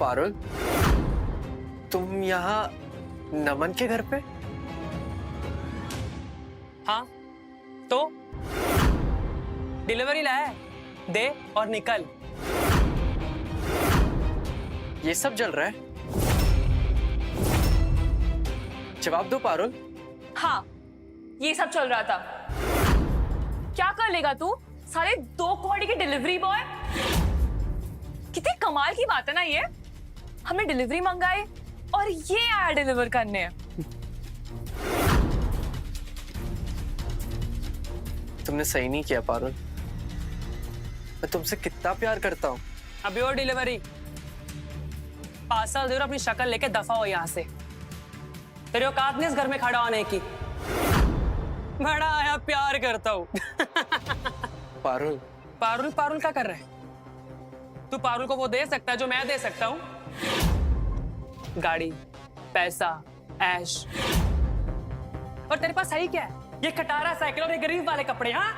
पारुल, तुम यहाँ नमन के घर पे? हाँ तो डिलीवरी लाया, दे और निकल। ये सब चल रहा है? जवाब दो पारुल। हाँ, ये सब चल रहा था। क्या कर लेगा तू? साले 2 कौड़ी की डिलीवरी बॉय। कितनी कमाल की बात है ना ये। हमने डिलीवरी मंगाई और ये आया डिलीवर करने। तुमने सही नहीं किया पारुल। मैं तुमसे कितना प्यार करता हूँ। अभी और डिलीवरी पार्सल दे और अपनी शक्ल लेके दफा हो यहाँ से। तेरे औकात नहीं इस घर में खड़ा होने की। बड़ा आया प्यार करता हूँ। पारुल, पारुल पारुल क्या कर रहा है? तू पारुल को वो दे सकता है जो मैं दे सकता हूँ? गाड़ी, पैसा, ऐश। और तेरे पास सही क्या है? ये खटारा साइकिल और ये गरीब वाले कपड़े। हाँ,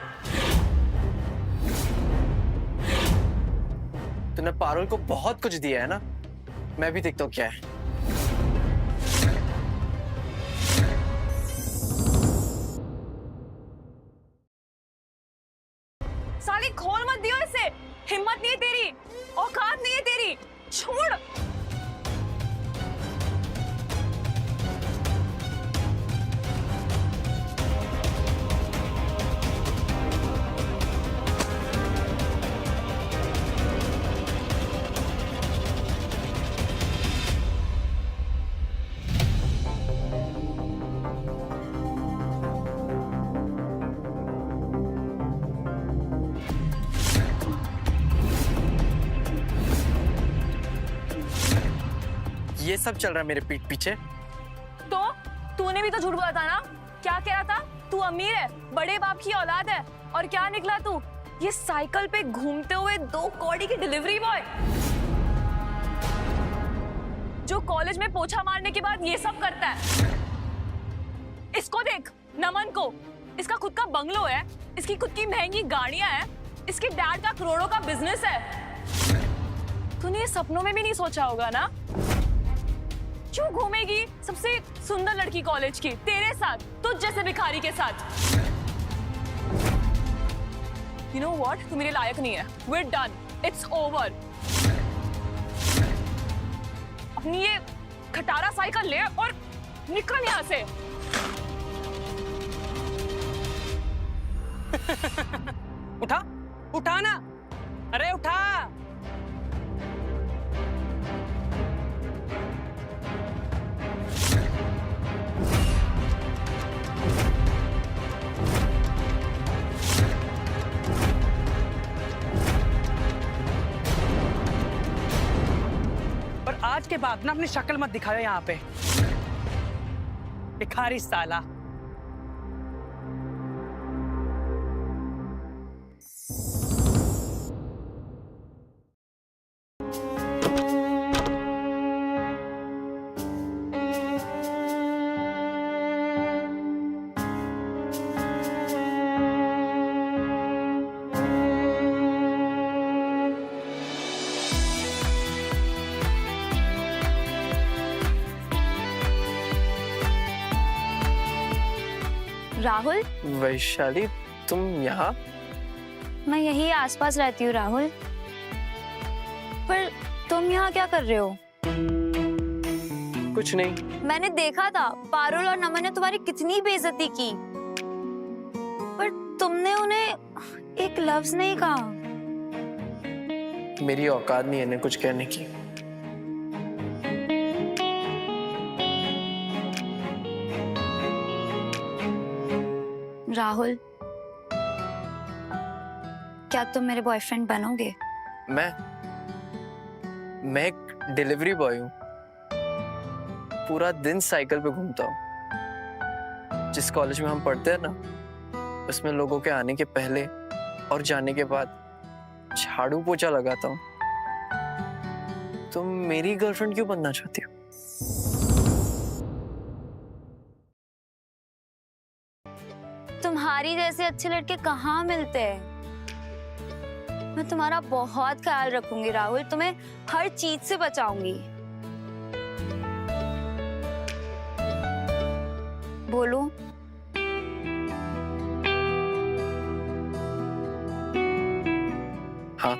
तूने पारुल को बहुत कुछ दिया है ना। मैं भी देखता हूँ क्या है। साले खोल मत दियो इसे। हिम्मत नहीं है तेरी, औकात नहीं है तेरी। छोड़। ये सब चल रहा है मेरे पीठ पीछे। तो तूने भी तो झूठ बोला था ना। क्या कह रहा था? तू अमीर है, बड़े बाप की औलाद है। और क्या निकला तू? ये साइकिल पे घूमते हुए 2 कौड़ी की डिलीवरी बॉय जो कॉलेज में पोछा मारने के बाद ये सब करता है। इसको देख, नमन को। इसका खुद का बंगलो है, इसकी खुद की महंगी गाड़ियां हैं, इसके डैड का करोड़ों का बिजनेस है। तूने ये सपनों में भी नहीं सोचा होगा ना। क्यों घूमेगी सबसे सुंदर लड़की कॉलेज की तेरे साथ, तुझ जैसे भिखारी के साथ? You know what? तू मेरे लायक नहीं है। We're done. It's over. अपनी ये खटारा साइकिल ले और निकल यहाँ से। उठा, उठा ना। अरे उठा। और आज के बाद ना अपनी शक्ल मत दिखाओ यहाँ पे, भिखारी साला। राहुल, वैशाली, तुम यहाँ? मैं यही आसपास रहती हूँ राहुल। पर तुम यहाँ क्या कर रहे हो? कुछ नहीं। मैंने देखा था पारुल और नमन ने तुम्हारी कितनी बेइज्जती की, पर तुमने उन्हें एक लफ्ज नहीं कहा। मेरी औकात नहीं है इन्हें कुछ कहने की। राहुल, क्या तुम मेरे बॉयफ्रेंड बनोगे? मैं एक डिलीवरी बॉय हूँ। पूरा दिन साइकिल पे घूमता हूँ। जिस कॉलेज में हम पढ़ते हैं ना, उसमें लोगों के आने के पहले और जाने के बाद झाड़ू पोछा लगाता हूँ। तुम मेरी गर्लफ्रेंड क्यों बनना चाहती हो? तुम्हारी जैसे अच्छे लड़के कहाँ मिलते हैं? मैं तुम्हारा बहुत ख्याल रखूंगी राहुल, तुम्हें हर चीज से बचाऊंगी। बोलूं? हाँ।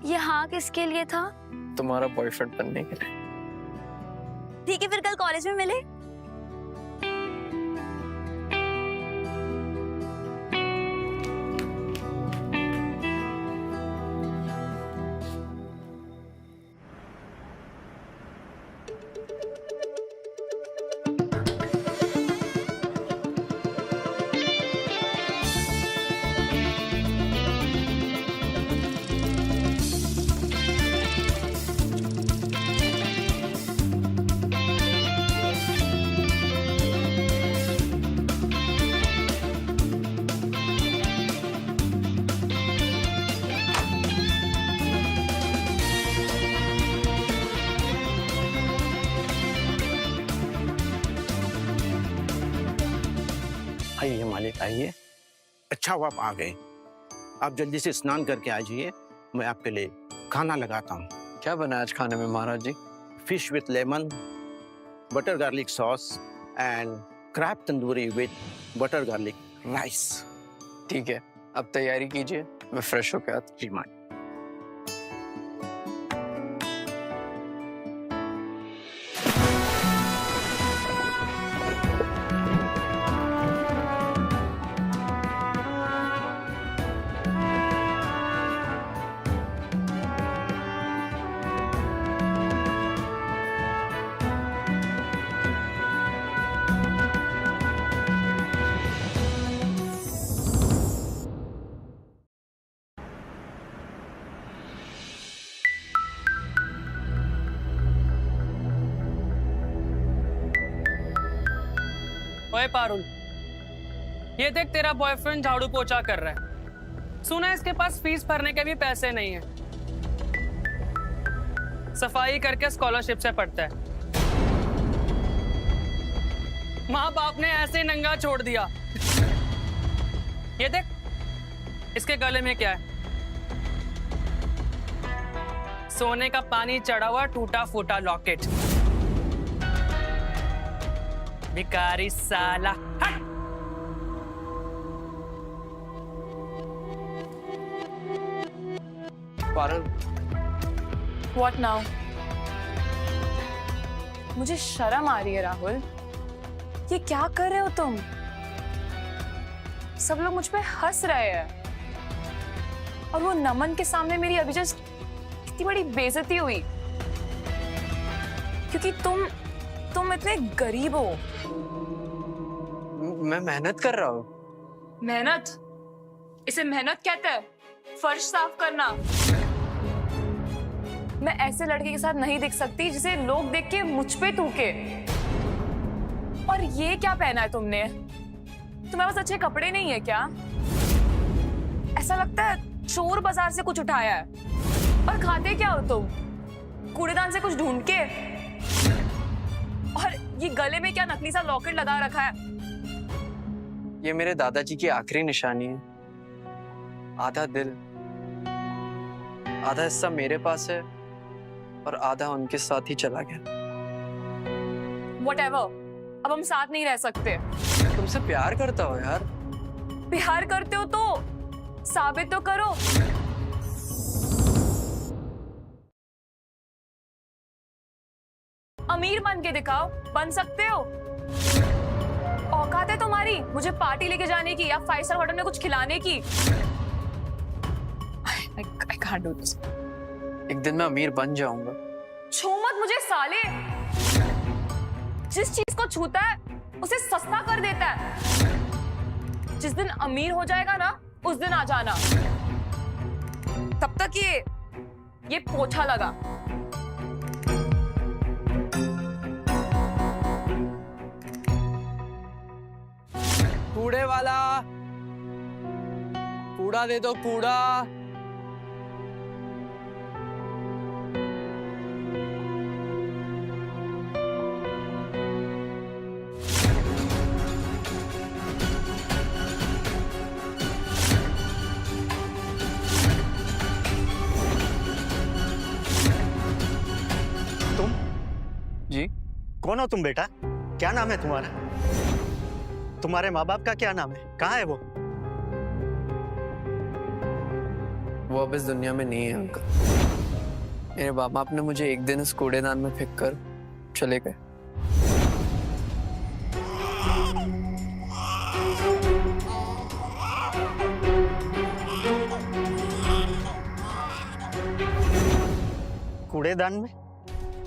ये हाँ किसके लिए था? तुम्हारा बॉयफ्रेंड बनने के लिए। ठीक है, फिर कल कॉलेज में मिले। आइए मालिक आइए। अच्छा हुआ आप आ गए। आप जल्दी से स्नान करके आ जाइए, मैं आपके लिए खाना लगाता हूँ। क्या बना आज खाने में Maharaj ji? Fish with lemon, butter garlic sauce and crab tandoori with butter garlic rice. ठीक है, अब तैयारी कीजिए, मैं फ्रेश होकर आता जी मालिक। ओए पारुल, ये देख तेरा बॉयफ्रेंड झाड़ू पोछा कर रहा है। सुना है इसके पास फीस भरने के भी पैसे नहीं है। सफाई करके स्कॉलरशिप से पढ़ता है। माँ बाप ने ऐसे नंगा छोड़ दिया। ये देख, इसके गले में क्या है? सोने का पानी चढ़ा हुआ टूटा फूटा लॉकेट। भिखारी साला, हट! Parul, What now? मुझे शर्म आ रही है राहुल। ये क्या कर रहे हो तुम? सब लोग मुझ पे हंस रहे हैं और वो नमन के सामने मेरी अभी जस्ट कितनी बड़ी बेइज्जती हुई क्योंकि तुम इतने गरीब हो। मैं मेहनत कर रहा हूँ। मेहनत? इसे मेहनत कहते हैं? फर्श साफ करना। मैं ऐसे लड़के के साथ नहीं दिख सकती जिसे लोग देख के मुझ पे थूके। और ये क्या पहना है तुमने? तुम्हारे पास अच्छे कपड़े नहीं है क्या? ऐसा लगता है चोर बाजार से कुछ उठाया है। और खाते क्या हो तुम? कूड़ेदान से कुछ ढूंढ के? और ये गले में क्या नकली सा लॉकेट लगा रखा है? ये मेरे दादाजी की आखिरी निशानी है। आधा दिल, आधा हिस्सा मेरे पास है और आधा उनके साथ ही चला गया। Whatever, अब हम साथ नहीं रह सकते। तुमसे प्यार करता हो यार। प्यार करते हो तो साबित तो करो। अमीर बन के दिखाओ, बन सकते हो। औकात है तुम्हारी मुझे पार्टी लेके जाने की या 5 स्टार होटल में कुछ खिलाने की? I can't do this. एक दिन मैं अमीर बन जाऊंगा। छू मत मुझे साले। जिस चीज को छूता है उसे सस्ता कर देता है। जिस दिन अमीर हो जाएगा ना उस दिन आ जाना। तब तक ये पोछा लगा। कूड़े वाला, कूड़ा दे दो, कूड़ा। कौन हो तुम बेटा? क्या नाम है तुम्हारा? तुम्हारे माँ बाप का क्या नाम है? कहाँ है वो? वो अब इस दुनिया में नहीं है अंकल। मेरे बाप बाप ने मुझे एक दिन इस कूड़ेदान में फेंक कर चले गए। कूड़ेदान में?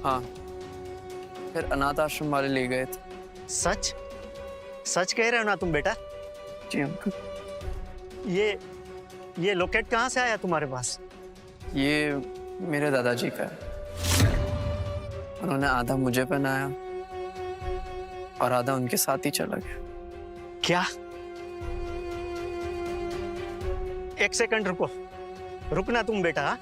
हाँ, फिर अनाथ आश्रम वाले ले गए थे। सच? सच कह रहे हो ना तुम बेटा? जी अंकल। ये लॉकेट कहाँ से आया तुम्हारे पास? ये मेरे दादाजी का है। उन्होंने आधा मुझे पहनाया और आधा उनके साथ ही चला गया। क्या? एक सेकंड रुको, रुकना तुम बेटा। हाँ?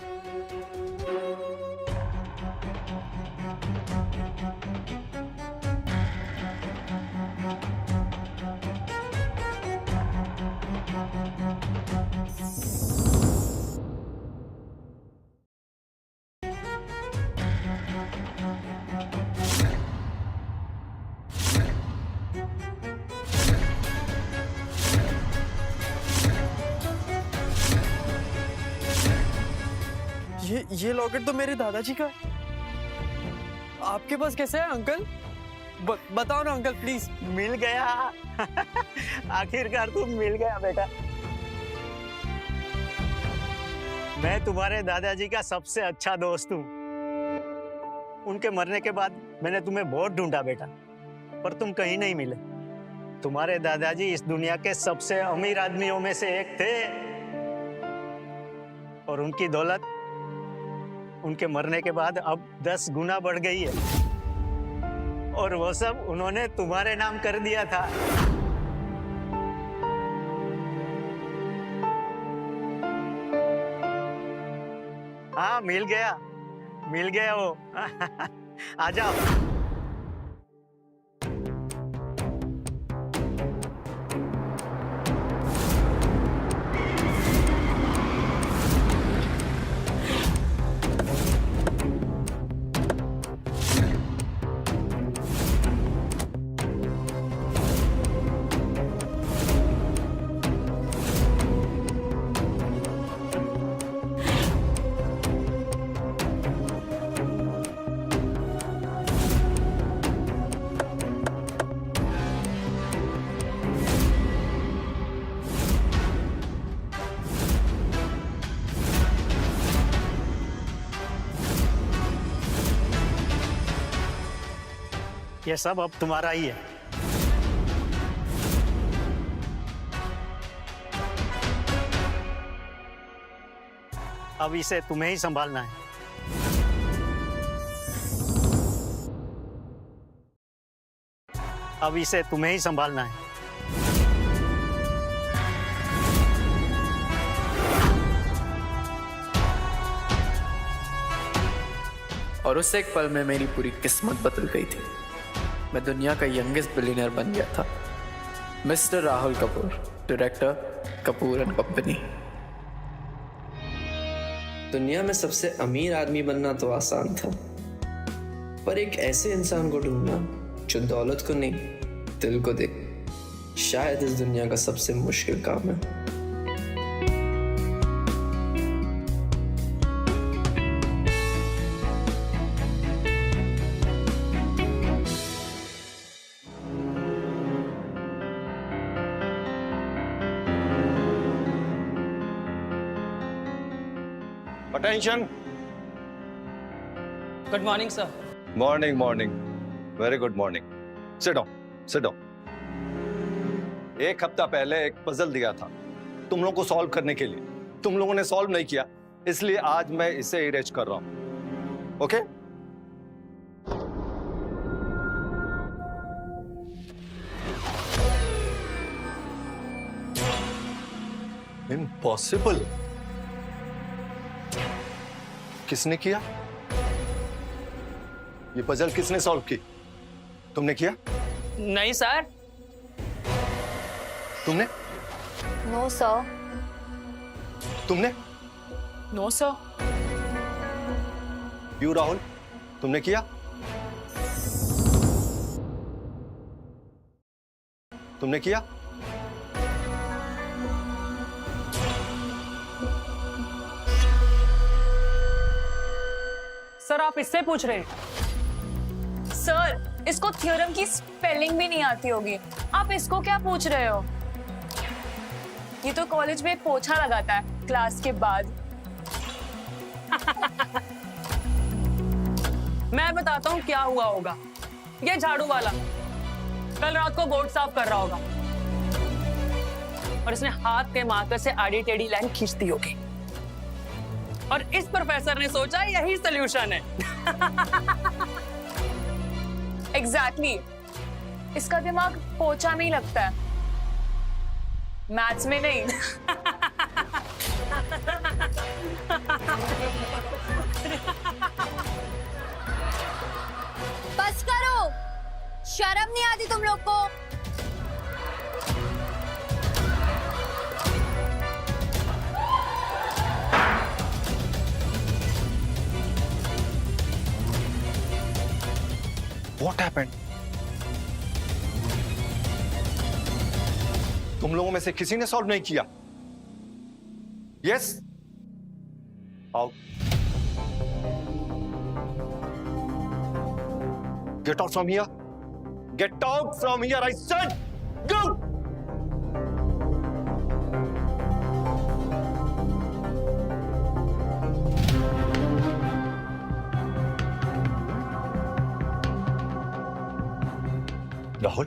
ये लॉकेट तो मेरे दादाजी का है। आपके पास कैसे है अंकल? बताओ ना अंकल प्लीज। मिल गया। आखिरकार तुम मिल गया बेटा। मैं तुम्हारे दादाजी का सबसे अच्छा दोस्त हूँ। उनके मरने के बाद मैंने तुम्हें बहुत ढूंढा बेटा, पर तुम कहीं नहीं मिले। तुम्हारे दादाजी इस दुनिया के सबसे अमीर आदमियों में से एक थे और उनकी दौलत उनके मरने के बाद अब 10 गुना बढ़ गई है, और वो सब उन्होंने तुम्हारे नाम कर दिया था। हाँ, मिल गया वो। आ जाओ। ये सब अब तुम्हारा ही है। अब इसे तुम्हें ही संभालना है। अब इसे तुम्हें ही संभालना है। और उस एक पल में मेरी पूरी किस्मत बदल गई थी। मैं दुनिया का यंगेस्ट बिलियनर बन गया था। Mister Rahul Kapoor, director Kapoor and company. दुनिया में सबसे अमीर आदमी बनना तो आसान था, पर एक ऐसे इंसान को ढूंढना जो दौलत को नहीं दिल को दे, शायद इस दुनिया का सबसे मुश्किल काम है। Attention. Good morning sir. Morning. Very good morning. Sit down. एक हफ्ता पहले एक पजल दिया था तुम लोगों को सॉल्व करने के लिए। तुम लोगों ने सॉल्व नहीं किया, इसलिए आज मैं इसे इरेज कर रहा हूं। ओके? इम्पॉसिबल। किसने किया? ये पजल किसने सॉल्व की? तुमने किया? नहीं सर। तुमने? No sir. तुमने? No sir. यू राहुल, तुमने किया? तुमने किया? सर आप इससे पूछ रहे हैं? सर इसको थ्योरम की स्पेलिंग भी नहीं आती होगी, आप इसको क्या पूछ रहे हो? ये तो कॉलेज में पोछा लगाता है क्लास के बाद। मैं बताता हूँ क्या हुआ होगा। ये झाड़ू वाला कल रात को बोर्ड साफ कर रहा होगा और इसने हाथ के मार्कर से आड़ी टेढ़ी लाइन खींच दी होगी और इस प्रोफेसर ने सोचा यही सॉल्यूशन है। एग्जैक्टली इसका दिमाग पोछा में ही लगता है, मैथ्स में नहीं। बस करो, शर्म नहीं आती तुम लोग को? What happened? तुम लोगों में से किसी ने सॉल्व नहीं किया? यस? आओ। Get out from here. Get out from here, I said. Go! Rahul,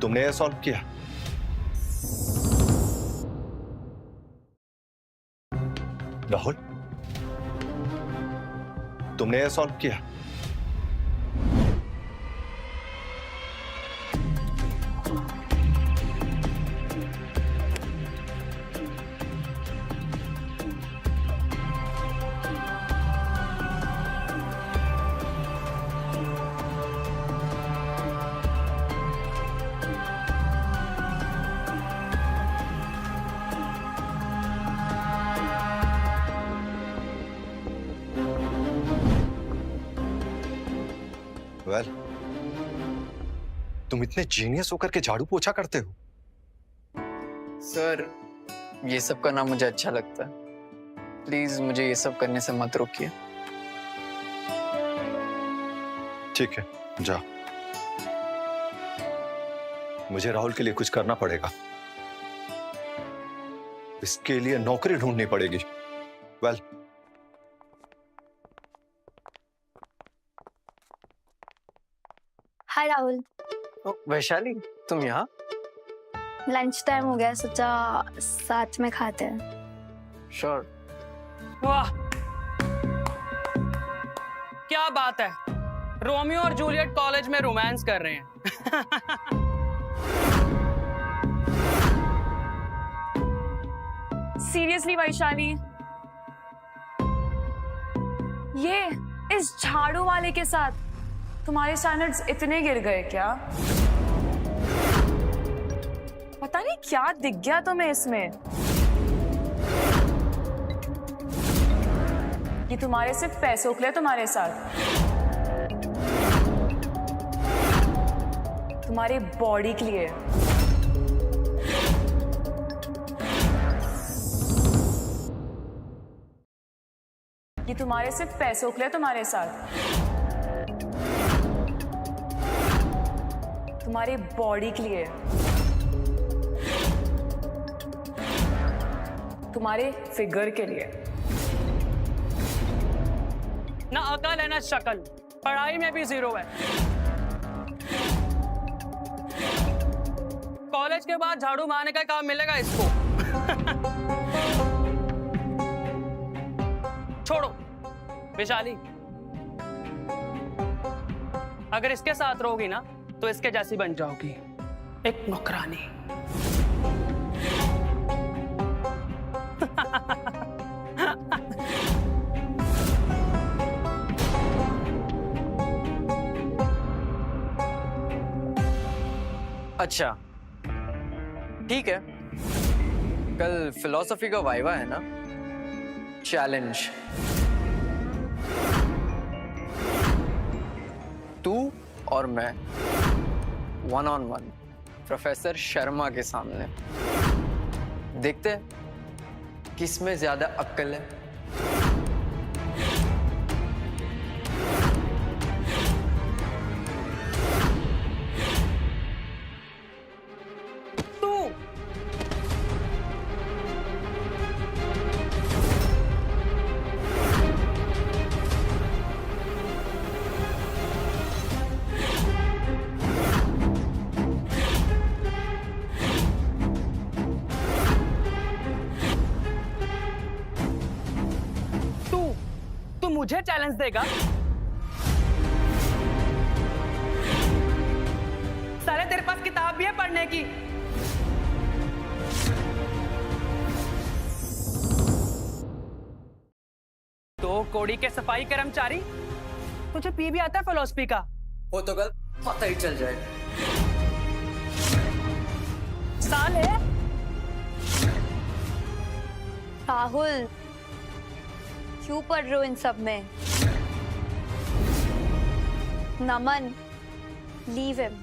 तुमने ये सॉल्व किया? राहुल, तुमने ये सॉल्व किया? वेल, तुम इतने जीनियस होकर के झाड़ू पोछा करते हो? सर ये सब करना मुझे अच्छा लगता है, प्लीज मुझे ये सब करने से मत रोकिए। ठीक है, जाओ। मुझे राहुल के लिए कुछ करना पड़ेगा, इसके लिए नौकरी ढूंढनी पड़ेगी। वेल, हाय राहुल, वैशाली तुम यहाँ? लंच टाइम हो गया, सोचा साथ में खाते हैं। श्योर। वाह क्या बात है, रोमियो और जूलियट कॉलेज में रोमांस कर रहे हैं। सीरियसली वैशाली, ये इस झाड़ू वाले के साथ तुम्हारे स्टैंडर्ड्स इतने गिर गए क्या? पता नहीं क्या दिख गया तुम्हें इसमें। ये तुम्हारे सिर्फ पैसों के लिए तुम्हारे साथ, तुम्हारी बॉडी के लिए। ये तुम्हारे सिर्फ पैसों के लिए तुम्हारे साथ, तुम्हारी बॉडी के लिए, तुम्हारे फिगर के लिए। ना अकल है ना शक्ल, पढ़ाई में भी जीरो है। कॉलेज के बाद झाड़ू मारने का काम मिलेगा इसको। छोड़ो वैशाली, अगर इसके साथ रहोगी ना तो इसके जैसी बन जाओगी, एक नौकरानी। अच्छा ठीक है, कल फिलॉसफी का वाइवा है ना, चैलेंज। तू और मैं 1-on-1 प्रोफेसर शर्मा के सामने। देखते हैं किसमें ज्यादा अक्ल है। तू तू तू मुझे चैलेंज देगा? साले तेरे पास किताब भी है पढ़ने की? तो कोड़ी के सफाई कर्मचारी, तुझे पी भी आता है फिलोसफी का? वो तो कल पता ही चल जाएगा। साले राहुल, क्यों पढ़ रहे हो इन सब में? नमन, लीव हिम।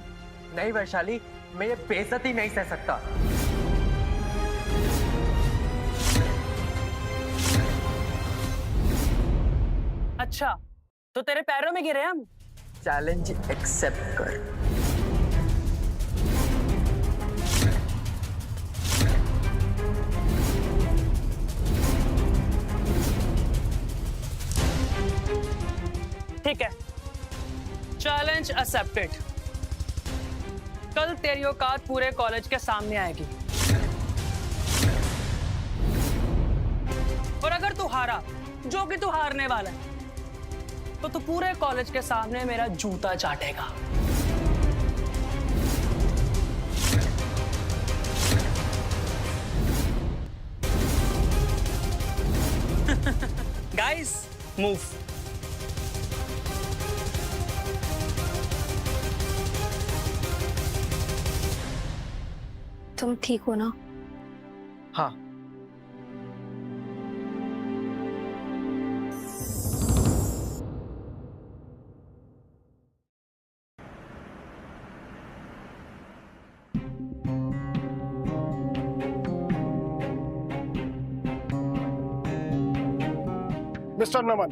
नहीं वैशाली, मैं ये बेइज्जती नहीं सह सकता। अच्छा, तो तेरे पैरों में गिरे हम? चैलेंज एक्सेप्ट कर। ठीक है, चैलेंज एक्सेप्टेड। कल तेरी औकात पूरे कॉलेज के सामने आएगी, और अगर तू हारा, जो कि तू हारने वाला है, तो तू पूरे कॉलेज के सामने मेरा जूता चाटेगा। Guys, move. तुम ठीक हो ना? हाँ, मिस्टर नमन,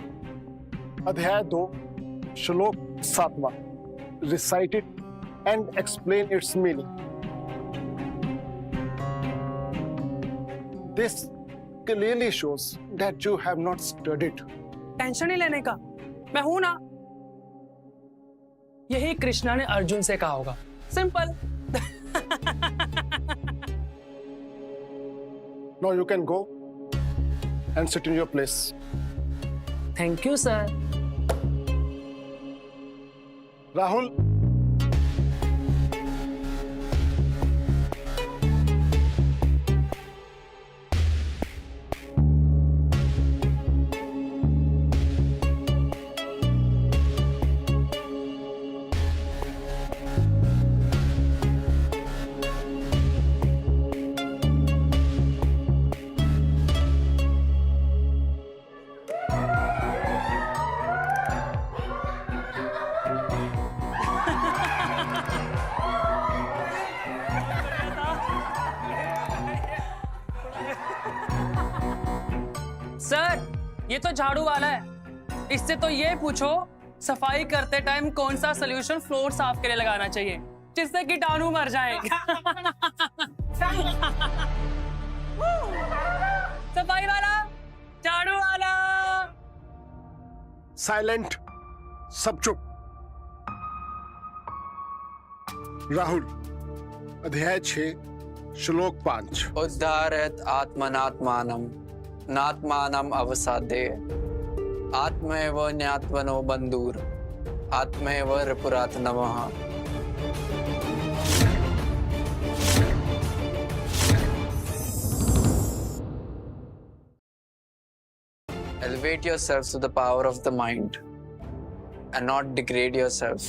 अध्याय 2 श्लोक 7वां, recite it and explain its meaning. This clearly shows that you have not studied. Tension नहीं लेने का, मैं हूं ना। यही कृष्णा ने अर्जुन से कहा होगा। Simple. Now you can go and sit in your place. Thank you sir. Rahul, sir, ये तो झाड़ू वाला है। इससे तो ये पूछो, सफाई करते टाइम कौन सा सोल्यूशन फ्लोर साफ के लिए लगाना चाहिए, जिससे कीटाणु मर जाए। सफाई वाला, झाड़ू वाला। साइलेंट, सब चुप। राहुल, अध्याय 6 श्लोक 5। उद्धारयत् आत्मनात्मानं नात्मानं अवसादे आत्मैव ज्ञात्वनो बन्धुर आत्मैव रिपुरात् नमः। Elevate yourself to the power of the mind and not degrade yourself.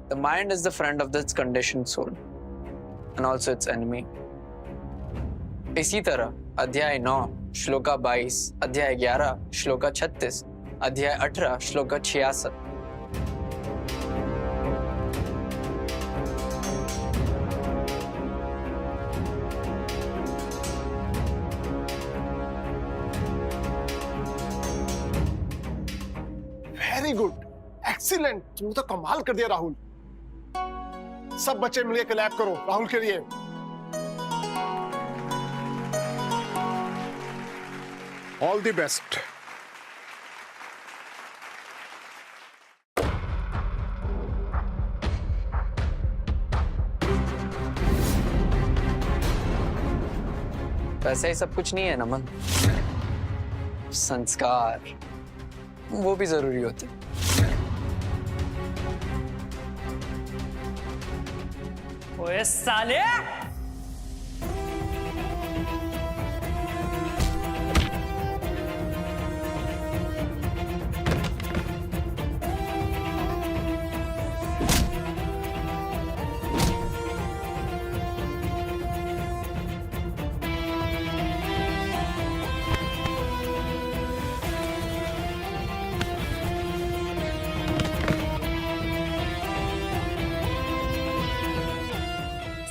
The mind is the friend of this conditioned soul and also its enemy. इसी तरह अध्याय 9 श्लोका 22, अध्याय 11 श्लोका 36, अध्याय 18 श्लोका 66। वेरी गुड, एक्सीलेंट, तुमने तो कमाल कर दिया राहुल। सब बच्चे मिलकर क्लैप करो राहुल के लिए। All the best. वैसे ही सब कुछ नहीं है नमन, संस्कार वो भी जरूरी होते। ओए साले,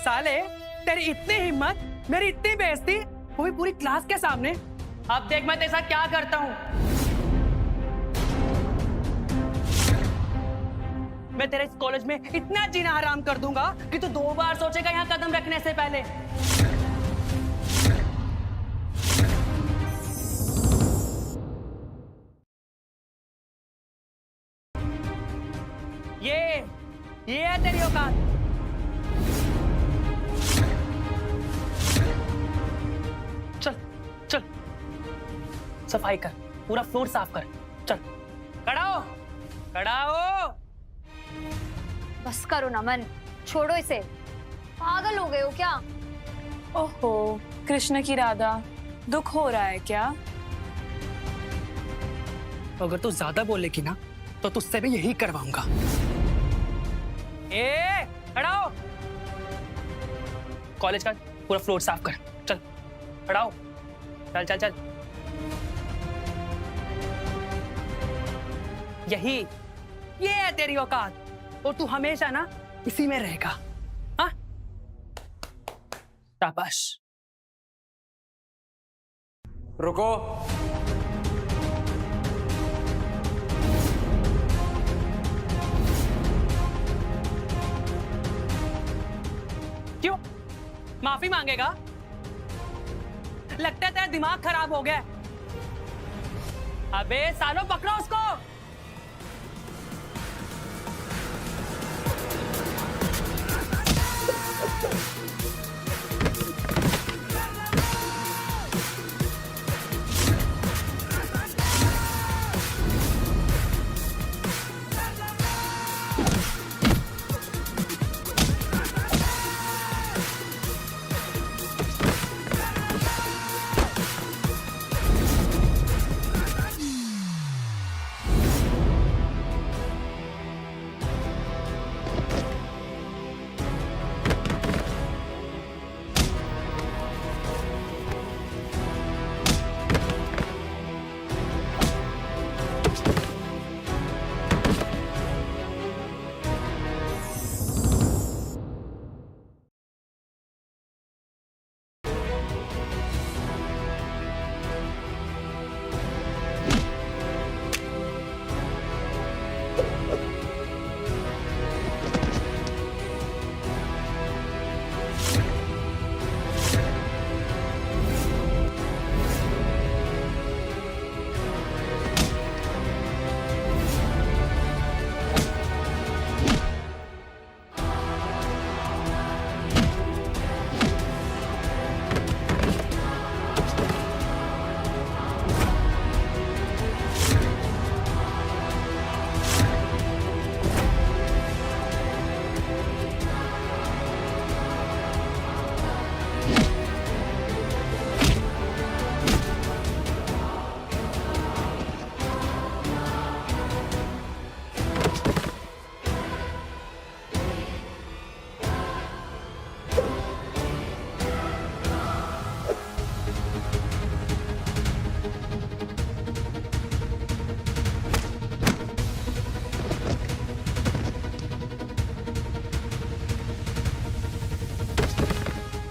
साले तेरी इतनी हिम्मत, मेरी इतनी बेइज्जती, वो भी पूरी क्लास के सामने। अब देख मैं तेरे साथ क्या करता हूँ। मैं तेरे इस कॉलेज में इतना जीना हराम कर दूंगा कि तू 2 बार सोचेगा यहाँ कदम रखने से पहले। ये है तेरी औकात। चल चल सफाई कर, पूरा फ्लोर साफ कर। चल खड़ा हो, खड़ा हो। बस करो नमन, छोड़ो इसे। पागल हो गए हो क्या? ओहो, कृष्ण की राधा, दुख हो रहा है क्या? अगर तू ज्यादा बोलेगी ना तो तुझसे भी यही करवाऊंगा। ए खड़ा हो, कॉलेज का पूरा फ्लोर साफ कर। चल खड़ा हो, चल चल चल। ये है तेरी औकात, और तू हमेशा ना इसी में रहेगा। हाँ शाबाश। रुको, क्यों माफी मांगेगा? लगता है तेरा दिमाग खराब हो गया। अबे सालो पकड़ो उसको।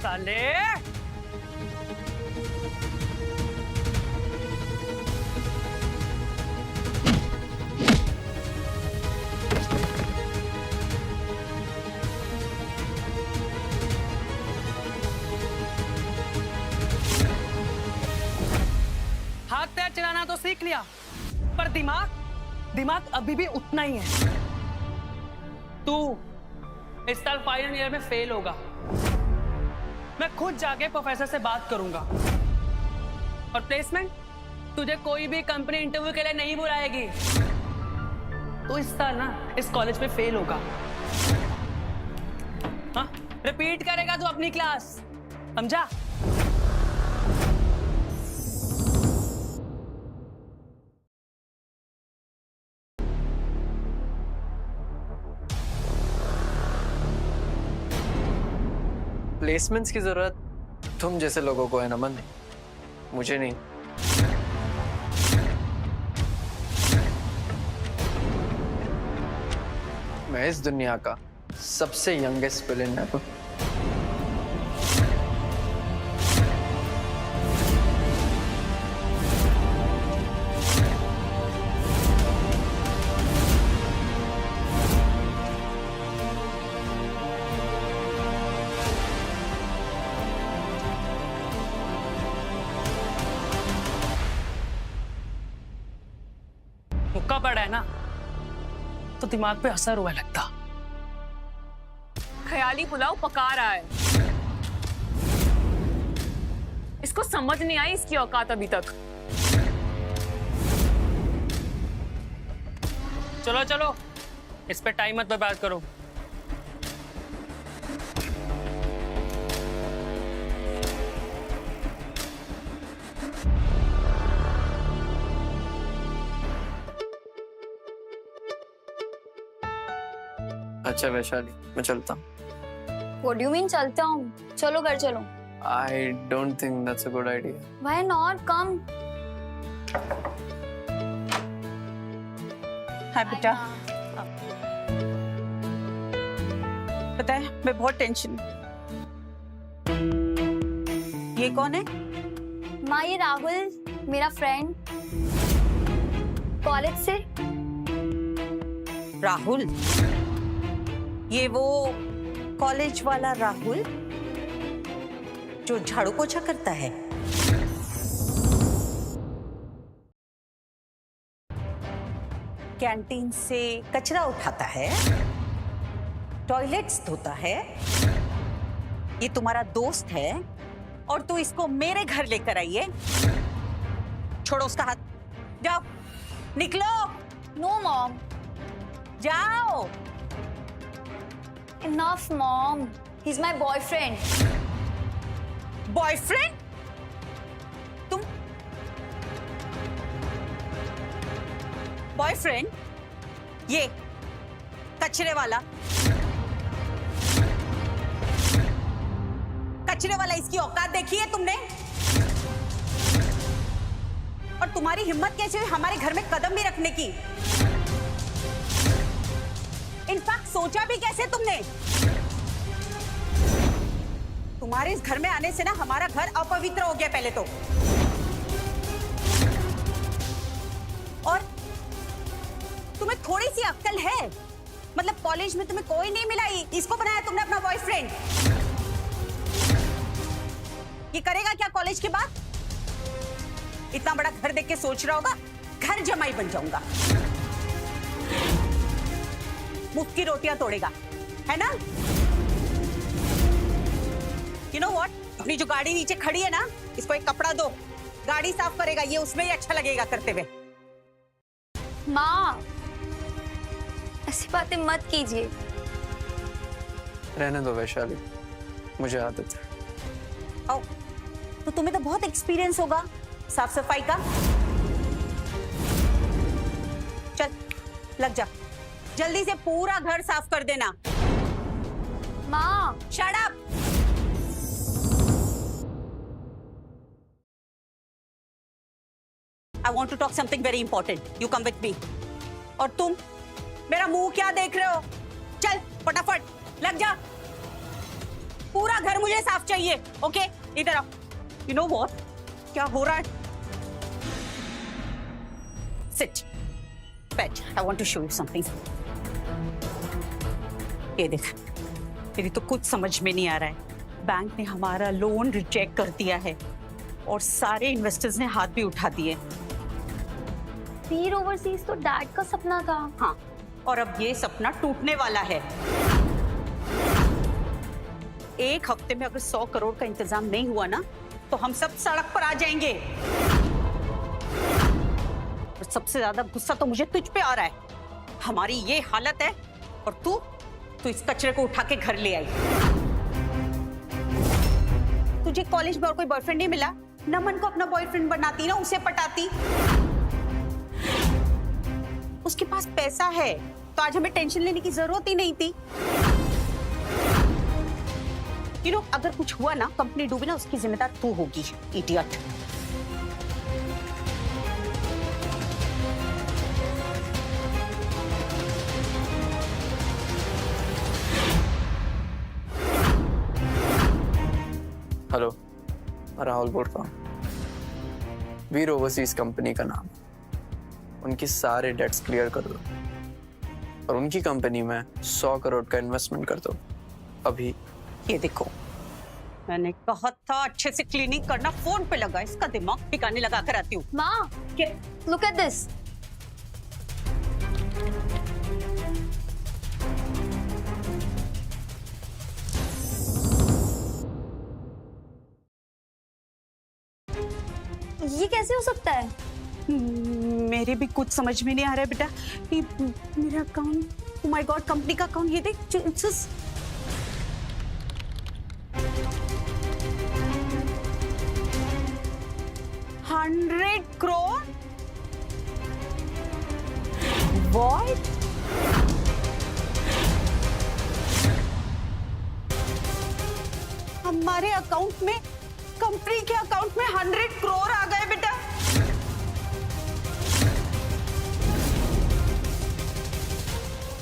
साले टायर चलाना तो सीख लिया, पर दिमाग अभी भी उतना ही है। तू इस साल फाइनल ईयर में फेल होगा। मैं खुद जाके प्रोफेसर से बात करूंगा, और प्लेसमेंट तुझे कोई भी कंपनी इंटरव्यू के लिए नहीं बुलाएगी। तो इस साल ना इस कॉलेज में फेल होगा। हाँ, रिपीट करेगा तू अपनी क्लास, समझा? प्लेसमेंट्स की जरूरत तुम जैसे लोगों को है नमन, मुझे नहीं। मैं इस दुनिया का सबसे यंगेस्ट विलेन हूं। मुक्का पड़ा है ना, तो दिमाग पे असर हुआ लगता। ख्याली पुलाव पका रहा है। इसको समझ नहीं आई इसकी औकात अभी तक। चलो चलो, इस पे टाइम मत बर्बाद करो। अच्छा वैशाली, मैं चलता हूँ। What do you mean चलता हूँ? चलो घर चलो। I don't think that's a good idea. Why not? Come. हाँ बेटा, पता है मैं बहुत टेंशन। ये कौन है? माँ ये राहुल, मेरा फ्रेंड कॉलेज से। राहुल? ये वो कॉलेज वाला राहुल जो झाड़ू पोछा करता है? कैंटीन से कचरा उठाता है, टॉयलेट्स धोता है, ये तुम्हारा दोस्त है और तू इसको मेरे घर लेकर आई है? छोड़ो उसका हाथ, जाओ निकलो। No mom. जाओ। Enough mom. He's my boyfriend. Boyfriend? तुम बॉयफ्रेंड? ये कचरे वाला इसकी औकात देखी है तुमने? और तुम्हारी हिम्मत कैसे हुई हमारे घर में कदम भी रखने की? इनफैक्ट सोचा भी कैसे तुमने? तुम्हारे इस घर में आने से ना हमारा घर अपवित्र हो गया पहले तो, और तुम्हें थोड़ी सी अक्ल है? मतलब कॉलेज में तुम्हें कोई नहीं मिला, इसको बनाया तुमने अपना बॉयफ्रेंड। ये करेगा क्या कॉलेज के बाद? इतना बड़ा घर देख के सोच रहा होगा घर जमाई बन जाऊंगा, मुफ्त की रोटियां तोड़ेगा, है ना? You know what? अपनी जो गाड़ी नीचे खड़ी है ना, इसको एक कपड़ा दो, गाड़ी साफ करेगा, ये उसमें ही अच्छा लगेगा करते हुए। माँ ऐसी बातें मत कीजिए। रहने दो वैशाली, मुझे आदत है। आओ, तो तुम्हें तो बहुत एक्सपीरियंस होगा साफ सफाई का। चल लग जा, जल्दी से पूरा घर साफ कर देना। माँ shut up. I want to talk something very important. You come with me. और तुम मेरा मुंह क्या देख रहे हो? चल फटाफट लग जा, पूरा घर मुझे साफ चाहिए। ओके इधर आओ। You know what? क्या हो रहा है? Sit. Pet. I want to show you something. ये देख, मेरी तो कुछ समझ में नहीं आ रहा है। बैंक ने हमारा लोन रिजेक्ट कर दिया है और सारे इन्वेस्टर्स ने हाथ भी उठा दिए। वीर ओवरसीज तो डैड का सपना था। हाँ, और अब ये सपना टूटने वाला है। एक हफ्ते में अगर 100 करोड़ का इंतजाम नहीं हुआ ना, तो हम सब सड़क पर आ जाएंगे। और सबसे ज्यादा गुस्सा तो मुझे तुझ पे आ रहा है। हमारी ये हालत है और तू इस कचरे को उठा के घर ले आई। तुझे कॉलेज में और कोई बॉयफ्रेंड नहीं मिला? नमन को अपना बॉयफ्रेंड बनाती ना, उसे पटाती। उसके पास पैसा है तो आज हमें टेंशन लेने की जरूरत ही नहीं थी। अगर कुछ हुआ ना, कंपनी डूबी ना, उसकी जिम्मेदार तू होगी, इडियट। हेलो, राहुल बोल रहा हूँ। वीर ओवरसीज कंपनी का नाम, उनकी सारे डेट्स क्लियर कर दो और उनकी कंपनी में 100 करोड़ का इन्वेस्टमेंट कर दो अभी। ये देखो, मैंने कहा था अच्छे से क्लीनिंग करना। फोन पे लगा, इसका दिमाग ठिकाने लगा कर आती हूँ। माँ, लुक एट दिस। ये कैसे हो सकता है? मेरे भी कुछ समझ में नहीं आ रहा है बेटा। ये मेरा account, oh my God, company का अकाउंट, ये देख। इट्स 100 करोड़। What? हमारे अकाउंट में, कंपनी के अकाउंट में 100 करोड़ आ गए बेटा।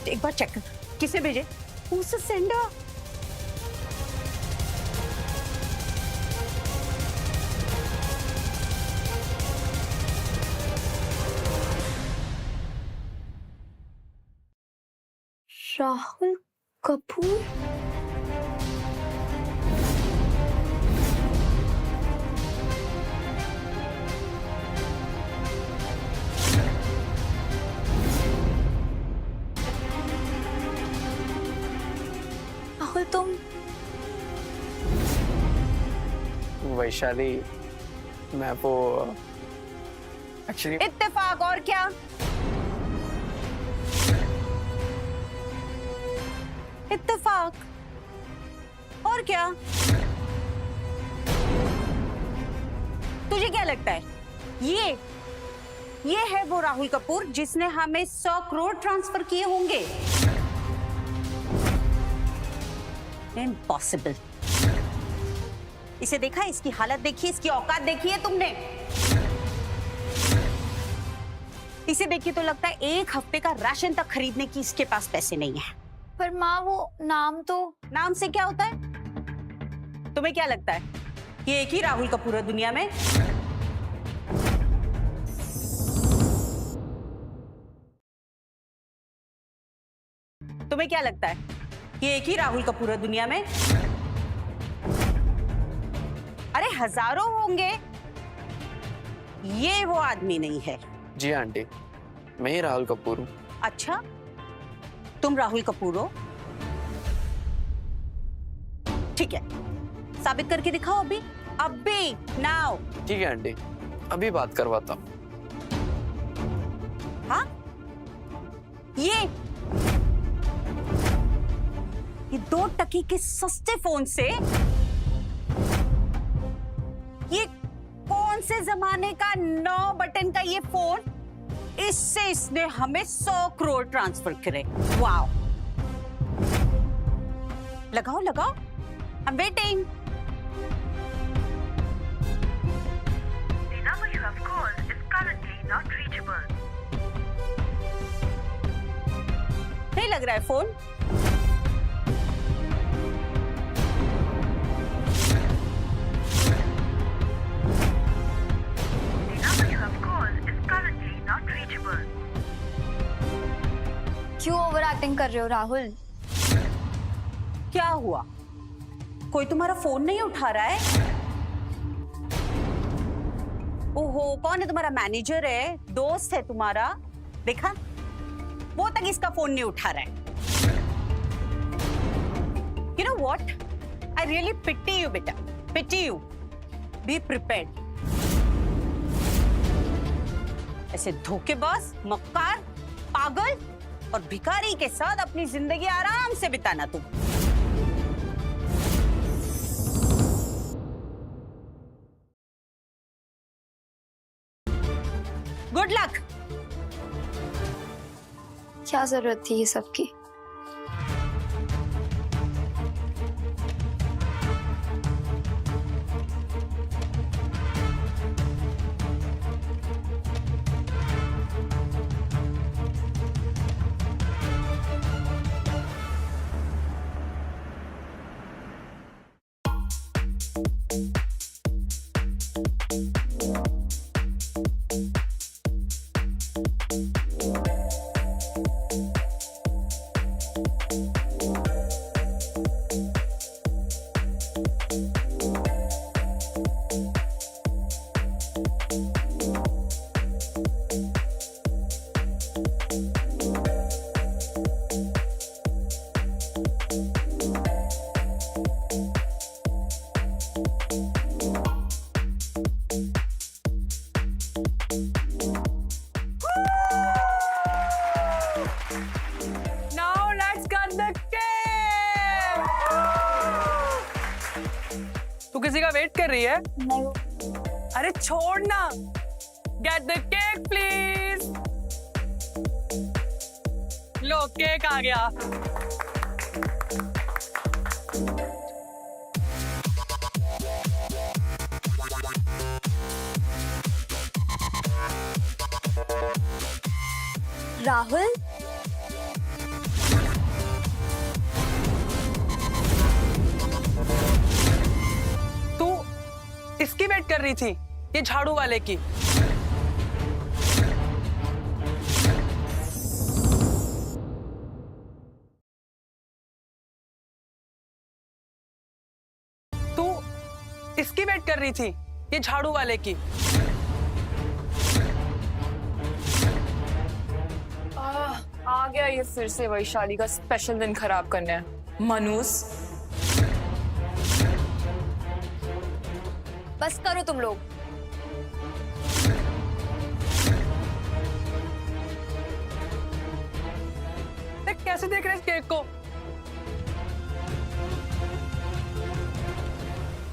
एक बार चेक कर, किसे भेजे? उसे सेंडर। राहुल कपूर। राहुल, तुम? वैशाली, मैं वो एक्चुअली इत्तेफाक और क्या? इत्तेफाक और क्या? तुझे क्या लगता है ये है वो राहुल कपूर जिसने हमें 100 करोड़ ट्रांसफर किए होंगे? इम्पॉसिबल। इसे देखा, इसकी हालत देखी, इसकी औकात देखी है तुमने? इसे देखिए तो लगता है एक हफ्ते का राशन तक खरीदने की इसके पास पैसे नहीं है। पर माँ, वो नाम तो। नाम से क्या होता है? तुम्हें क्या लगता है ये एक ही राहुल कपूर है दुनिया में? तुम्हें क्या लगता है ये एक ही राहुल कपूर है दुनिया में? अरे हजारों होंगे। ये वो आदमी नहीं है। जी आंटी, मैं ही राहुल कपूर हूँ। अच्छा, तुम राहुल कपूर हो? ठीक है, साबित करके दिखाओ अभी, अभी, नाउ। ठीक है आंटी, अभी बात करवाता हूँ। हाँ, ये 2 टकी के सस्ते फोन से ये कौन से जमाने का 9 बटन का ये फोन, इससे इसने हमें 100 करोड़ ट्रांसफर करे। वाओ, लगाओ लगाओ, I am waiting. The number you have called is currently not reachable. नहीं लग रहा है phone. The number you have called is currently not reachable. क्यों ओवर एक्टिंग कर रहे हो राहुल? क्या हुआ? कोई तुम्हारा फोन नहीं उठा रहा है? ओहो, कौन है तुम्हारा मैनेजर? है दोस्त है तुम्हारा? देखा, वो तक इसका फोन नहीं उठा रहा है। You know what? I really pity you, बेटा, pity you. Be prepared. ऐसे धोखेबाज, मक्कार, पागल और भिखारी के साथ अपनी जिंदगी आराम से बिताना तुम। Good luck. क्या जरूरत थी ये सब की? Now let's cut the cake. तू किसी का वेट कर रही है? नहीं, अरे छोड़ ना। Get the cake please. लो केक आ गया। राहुल, तू इसकी वेट कर रही थी, ये झाड़ू वाले की? तू इसकी वेट कर रही थी, ये झाड़ू वाले की? आ गया ये फिर से वैशाली का स्पेशल दिन खराब करने। मनूस, बस करो तुम लोग। देख कैसे देख रहे हैं इस केक को।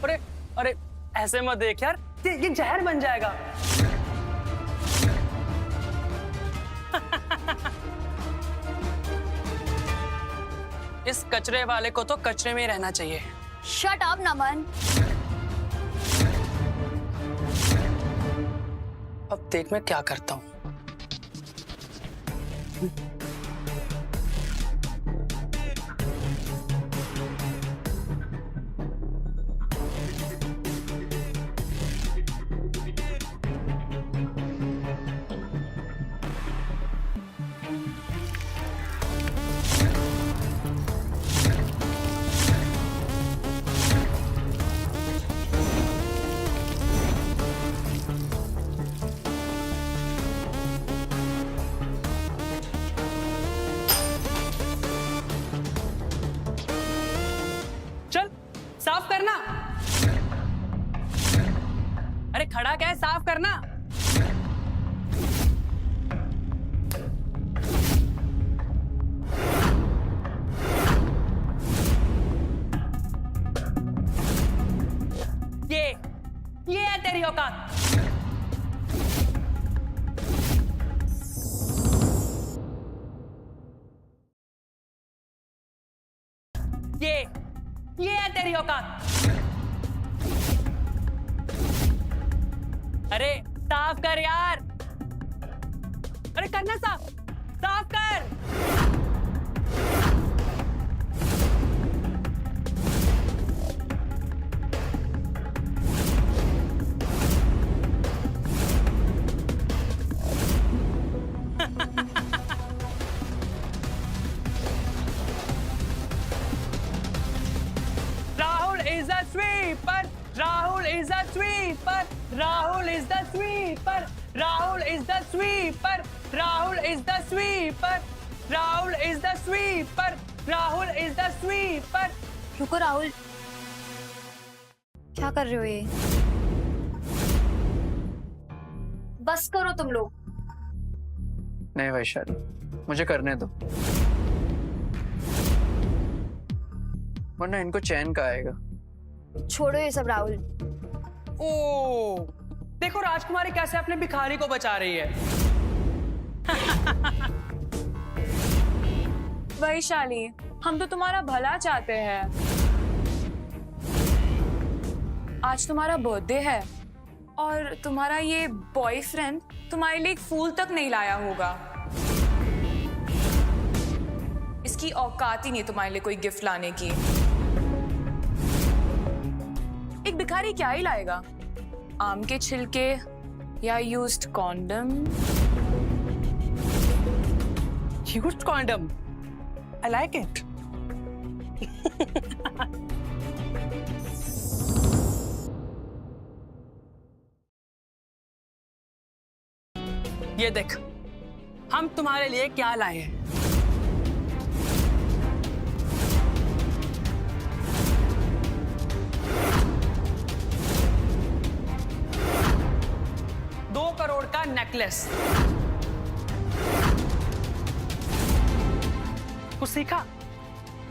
अरे अरे ऐसे मत देख यार, ये जहर बन जाएगा। इस कचरे वाले को तो कचरे में ही रहना चाहिए। शट अप नमन। अब देख मैं क्या करता हूँ। चल साफ करना। अरे खड़ा क्या है, साफ करना। ये है तेरी औकात। ये है तेरी औकात। अरे साफ कर यार। अरे करना साफ, साफ कर। Rahul is a sweeper. Rahul is a sweeper. Rahul is the sweeper. Rahul is the sweeper. Rahul is the sweeper. Rahul is the sweeper. Rahul is the sweeper. रुको राहुल, क्या कर रहे हो ये? बस करो तुम लोग। नहीं वैशाली, मुझे करने दो, वरना इनको चैन का आएगा। छोड़ो ये सब राहुल। ओ, देखो राजकुमारी कैसे अपने भिखारी को बचा रही है। वैशाली, हम तो तुम्हारा भला चाहते हैं। आज तुम्हारा बर्थडे है और तुम्हारा ये बॉयफ्रेंड तुम्हारे लिए एक फूल तक नहीं लाया होगा। इसकी औकात ही नहीं तुम्हारे लिए कोई गिफ्ट लाने की। एक भिखारी क्या ही लाएगा? आम के छिलके या used condom? Used condom. I like it. ये देख, हम तुम्हारे लिए क्या लाए हैं। $2 करोड़ का नेकलेस। कुछ सीखा?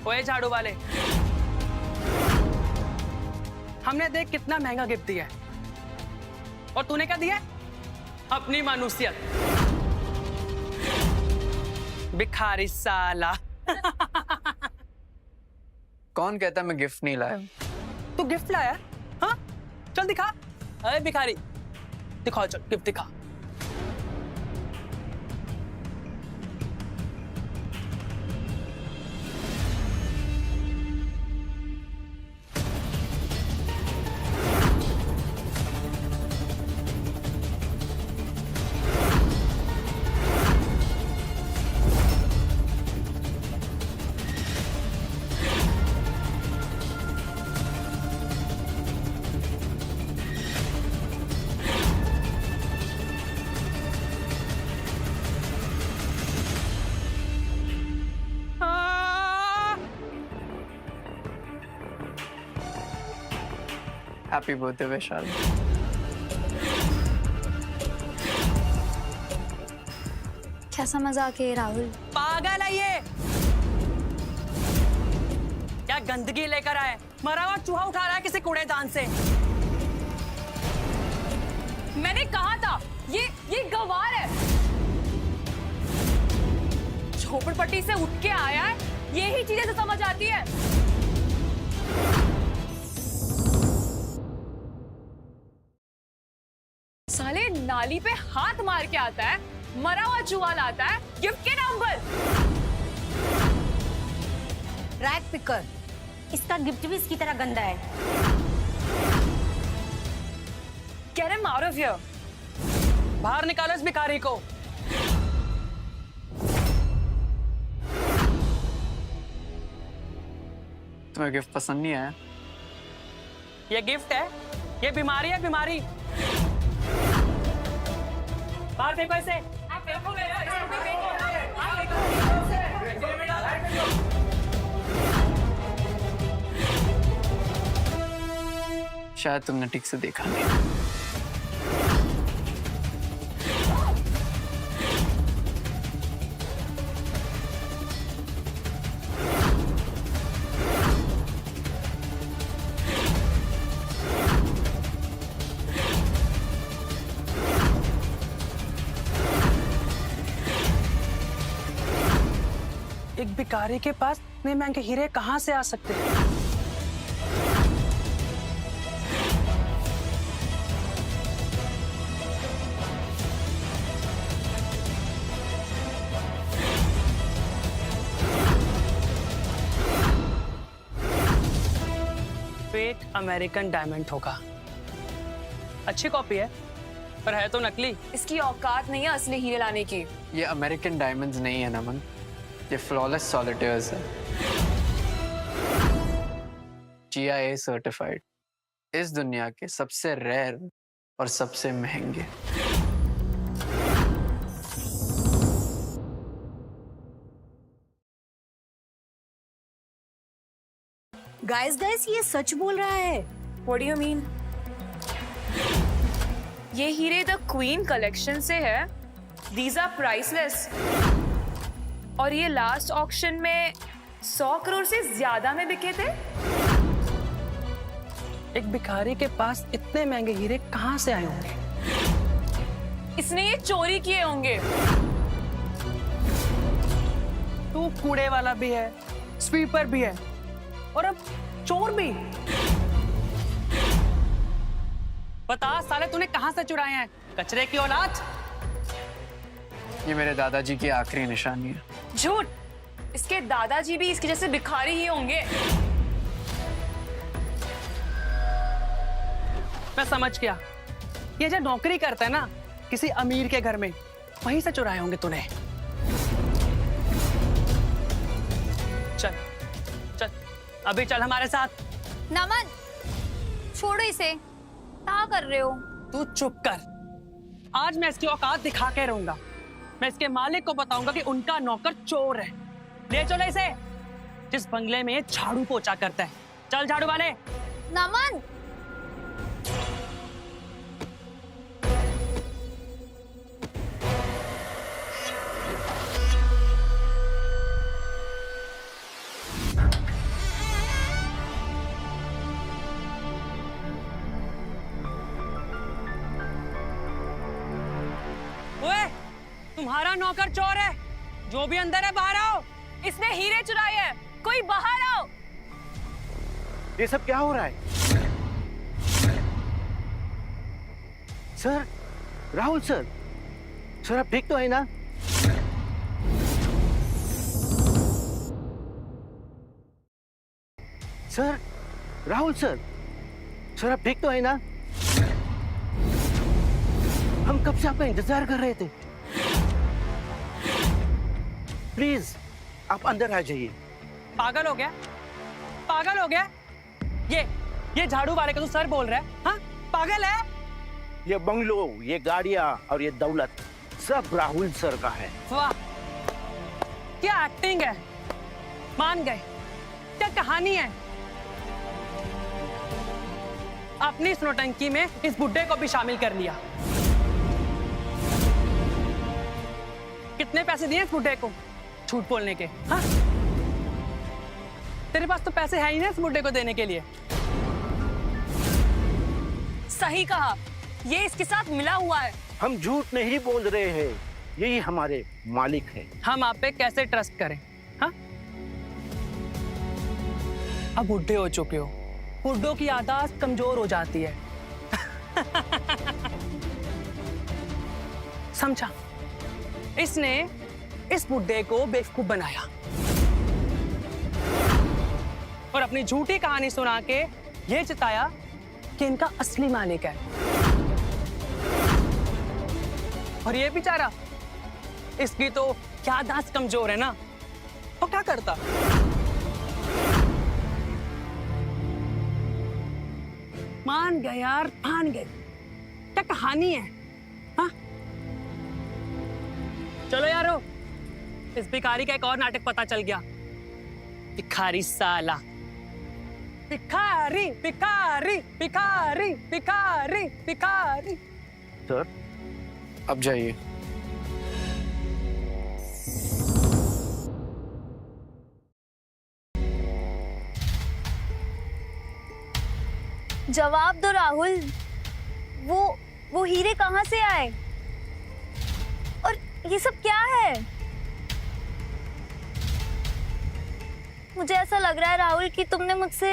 ओए झाड़ू वाले, हमने देख कितना महंगा गिफ्ट दिया है और तूने क्या दिया? अपनी मानुसियत। भिखारी साला। कौन कहता मैं गिफ्ट नहीं लाया? तू गिफ्ट लाया? हाँ, चल दिखा। अरे भिखारी, दिखाओ, चल गिफ्ट दिखा। Happy birthday Vaishali. कैसा मजाक है राहुल? पागल है ये। क्या गंदगी लेकर आए? मरा हुआ चूहा उठा रहा है किसी कूड़ेदान से। मैंने कहा था ये गवार है। झोपड़पट्टी से उठ के आया है, यही चीजें से समझ आती है। साले नाली पे हाथ मार के आता है, मरा हुआ चूहा लाता है गिफ्ट के नाम पर। रैग पिकर, इसका गिफ्ट भी इसकी तरह गंदा है। Get him out of here. बाहर निकालो इस भिखारी को। तुम्हें गिफ्ट पसंद नहीं आया? ये गिफ्ट है, ये बीमारी है, बीमारी। बाहर फेंको इसे। शायद तुमने ठीक से देखा नहीं। एक भिखारी के पास इतने महंगे हीरे कहां से आ सकते हैं? फेक अमेरिकन डायमंड होगा। अच्छी कॉपी है, पर है तो नकली। इसकी औकात नहीं है असली हीरे लाने की। ये अमेरिकन डायमंड्स नहीं है नमन, ये फ्लॉलेस सॉलिटेयर्स है, GIA सर्टिफाइड। इस दुनिया के सबसे रेयर और सबसे महंगे। गाइस ये सच बोल रहा है। What do you mean? ये हीरे द क्वीन कलेक्शन से है। These are priceless. और ये लास्ट ऑक्शन में 100 करोड़ से ज्यादा में बिके थे। एक भिखारी के पास इतने महंगे हीरे कहाँ से आए होंगे? इसने ये चोरी किए होंगे। तू कूड़े वाला भी है, स्वीपर भी है और अब चोर भी। बता साले तूने कहां से चुराए हैं? कचरे की औलाद। ये मेरे दादाजी की आखिरी निशानी है। झूठ। इसके दादाजी भी इसके जैसे भिखारी ही होंगे। मैं समझ गया। ये जो नौकरी करता है ना किसी अमीर के घर में, वहीं से चुराए होंगे तूने। चल चल अभी चल हमारे साथ। नमन, छोड़ो इसे। क्या कर रहे हो? तू चुप कर। आज मैं इसकी औकात दिखा के रहूंगा। मैं इसके मालिक को बताऊंगा कि उनका नौकर चोर है। ले चलो इसे, जिस बंगले में झाड़ू पोछा करता है। चल झाड़ू वाले। नमन, ओए, तुम्हारा नौकर चोर है। जो भी अंदर है बाहर आओ। इसने हीरे चुराए हैं। कोई बाहर आओ। ये सब क्या हो रहा है? सर, राहुल सर, सर आप ठीक तो है ना? सर, राहुल सर, सर आप ठीक तो है ना? हम कब से आपका इंतजार कर रहे थे। प्लीज आप अंदर आ जाइए। पागल हो गया? पागल हो गया? ये झाड़ू वाले का तू सर बोल रहा है? हाँ, पागल है? ये बंगलो, ये गाड़ियां और ये दौलत सब राहुल सर का है। वाह, क्या एक्टिंग है। मान गए। क्या कहानी है। अपनी इस नौटंकी में इस बुड्ढे को भी शामिल कर लिया। कितने पैसे दिए इस बुड्ढे को झूठ बोलने के? हाँ, तेरे पास तो पैसे है ही ना इस बुड्ढे को देने के लिए। सही कहा। ये इसके साथ मिला हुआ है। हम झूठ नहीं बोल रहे हैं, यही हमारे मालिक है। हम आप पे कैसे ट्रस्ट करें? हाँ, अब बुढ़े हो चुके हो। बुड्ढों की याददाश्त कमजोर हो जाती है। समझा? इसने इस बुड्ढे को बेवकूफ बनाया और अपनी झूठी कहानी सुना के ये जताया कि इनका असली मालिक है। और ये बेचारा, इसकी तो याददाश्त कमजोर है ना, तो क्या करता? मान गए यार, मान गए। क्या कहानी है? हाँ, चलो यारो, इस भिखारी का एक और नाटक पता चल गया। भिखारी साला। भिखारी भिखारी भिखारी भिखारी भिखारी। सर, अब जाइए। जवाब दो राहुल। वो हीरे कहाँ से आए? और ये सब क्या है? मुझे ऐसा लग रहा है राहुल कि तुमने मुझसे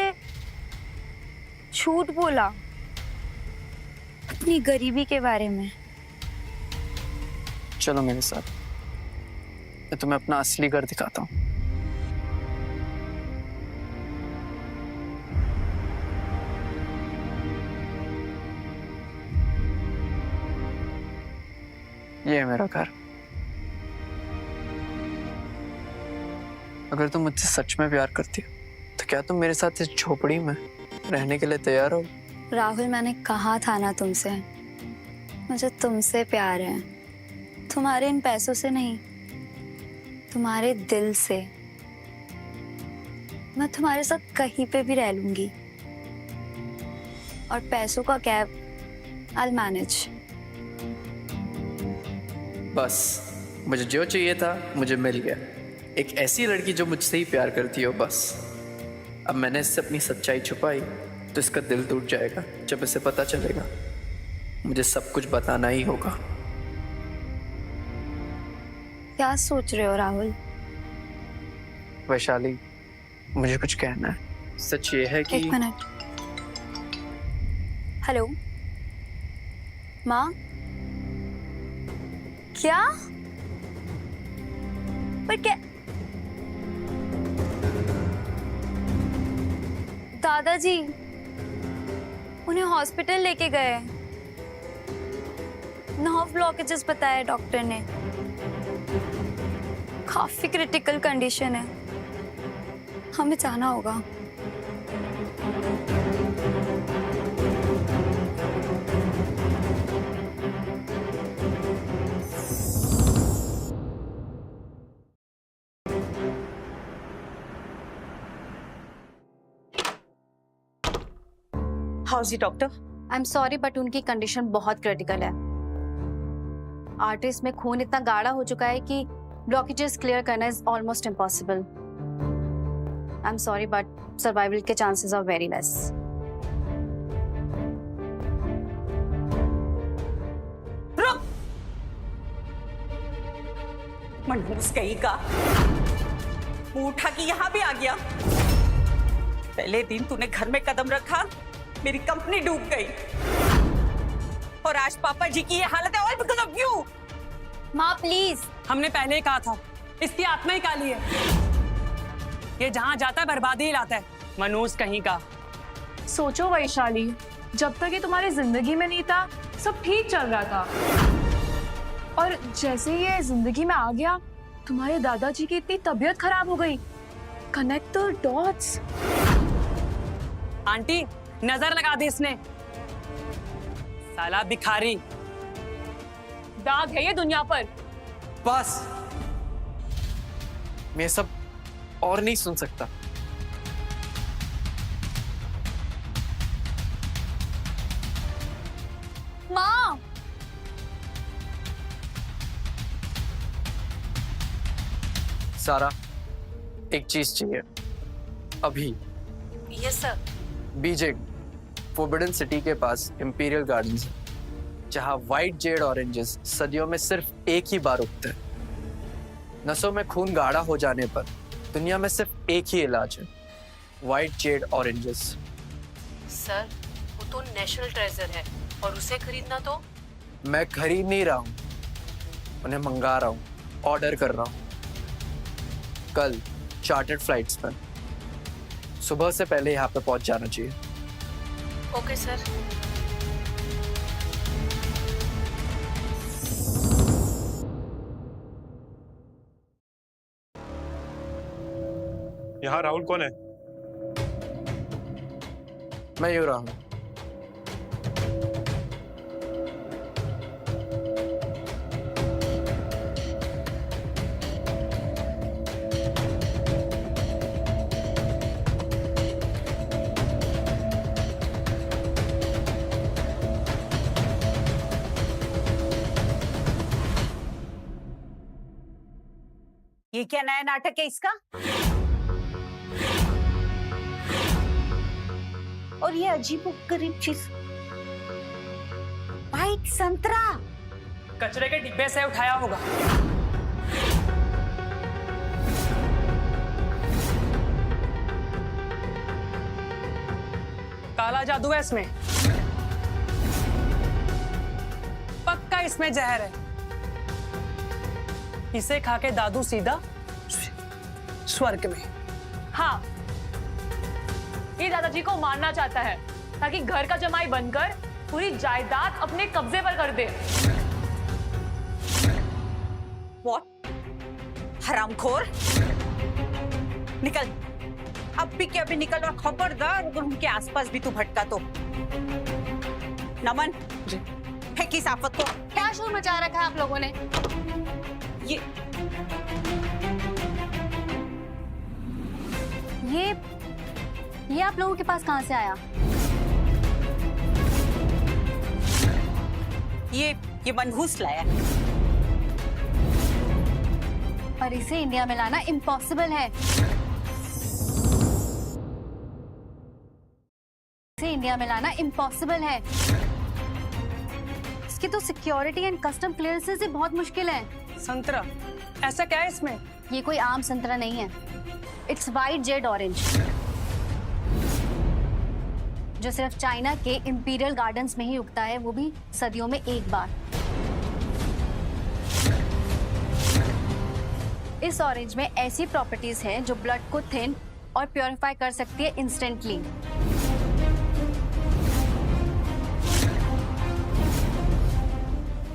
झूठ बोला अपनी गरीबी के बारे में। चलो मेरे साथ, मैं तुम्हें अपना असली घर दिखाता हूँ। ये है मेरा घर। अगर तुम मुझसे सच में प्यार करती हो तो क्या तुम मेरे साथ इस झोपड़ी में रहने के लिए तैयार हो? राहुल, मैंने कहा था ना तुमसे मुझे तुमसे प्यार है, तुम्हारे इन पैसों से नहीं, तुम्हारे दिल से। मैं तुम्हारे साथ कहीं पे भी रह लूंगी, और पैसों का कैब I'll manage। बस मुझे जो चाहिए था मुझे मिल गया, एक ऐसी लड़की जो मुझसे ही प्यार करती हो बस। अब मैंने इससे अपनी सच्चाई छुपाई तो इसका दिल टूट जाएगा। जब इसे पता चलेगा मुझे सब कुछ बताना ही होगा। क्या सोच रहे हो राहुल? वैशाली, मुझे कुछ कहना है। सच ये है कि एक मिनट। हेलो माँ? क्या? पर क्या? दादाजी उन्हें हॉस्पिटल लेके गए, 9 ब्लॉकेजेस बताए डॉक्टर ने, काफी क्रिटिकल कंडीशन है, हमें जाना होगा। House doctor? I am sorry but उनकी कंडीशन बहुत क्रिटिकल है। आर्टरीज में खून इतना गाढ़ा हो चुका है कि ब्लॉकेजेस क्लियर करना is almost impossible. I am sorry but survival के चांसेस आर वेरी लेस। रुक! मनहूस कहीं का मुंह उठा के यहाँ भी आ गया। पहले दिन तूने घर में कदम रखा, मेरी कंपनी डूब गई, और आज पापा जी की ये हालत है, और बिकॉज़ ऑफ यू। माँ प्लीज। हमने पहले ही कहा था इसकी आत्मा ही काली है, ये जहां जाता है बर्बादी ही लाता है। मनूस कहीं का। सोचो वैशाली, जब तक ये तुम्हारी जिंदगी में नहीं था सब ठीक चल रहा था, और जैसे ही ये जिंदगी में आ गया तुम्हारे दादाजी की इतनी तबीयत खराब हो गई। Connect the dots. आंटी नजर लगा दी इसने, साला भिखारी। दाग है ये दुनिया पर। बस मैं ये सब और नहीं सुन सकता। माँ सारा, एक चीज चाहिए अभी। Yes sir. बीजे फोरबिडन सिटी के पास इंपीरियल गार्डन्स है, जहां व्हाइट जेड ऑरेंजेस सदियों में सिर्फ एक ही बार उगते हैं। नसों में खून गाढ़ा हो जाने पर दुनिया में सिर्फ एक ही इलाज है, व्हाइट जेड ऑरेंजेस। सर वो तो नेशनल ट्रेजर है, और उसे खरीदना तो। मैं खरीद नहीं रहा हूँ, उन्हें मंगा रहा हूँ, ऑर्डर कर रहा हूँ। कल चार्टर्ड फ्लाइट्स पर सुबह से पहले यहाँ पे पहुंच जाना चाहिए। Okay sir. यहाँ राहुल कौन है? मैं यूं रहा हूँ। ये क्या नया नाटक है इसका? और ये अजीबोगरीब चीज, व्हाइट संतरा। कचरे के डिब्बे से उठाया होगा। काला जादू है इसमें, पक्का इसमें जहर है। इसे खा के दादू सीधा स्वर्ग में। हाँ, ये दादाजी को मारना चाहता है ताकि घर का जमाई बनकर पूरी जायदाद अपने कब्जे पर कर दे। व्हाट? हरामखोर, निकल अब भी क्या भी निकल, और खबरदार अगर उनके आसपास भी तू भटका तो। नमन जी, फेंकी इस आफत को। क्या शोर मचा रखा है आप लोगों ने? ये ये आप लोगों के पास कहाँ से आया? ये मनहूस लाया। पर इसे इंडिया में लाना इम्पॉसिबल है। इसे इंडिया में लाना इम्पॉसिबल है। इसकी तो सिक्योरिटी एंड कस्टम क्लियरेंसेस ही बहुत मुश्किल है। संतरा, ऐसा क्या है इसमें? ये कोई आम संतरा नहीं है। इट्स वाइट जेड ऑरेंज, जो सिर्फ चाइना के इंपीरियल गार्डन्स में ही उगता है, वो भी सदियों में एक बार। इस ऑरेंज में ऐसी प्रॉपर्टीज हैं जो ब्लड को थिन और प्योरीफाई कर सकती है इंस्टेंटली।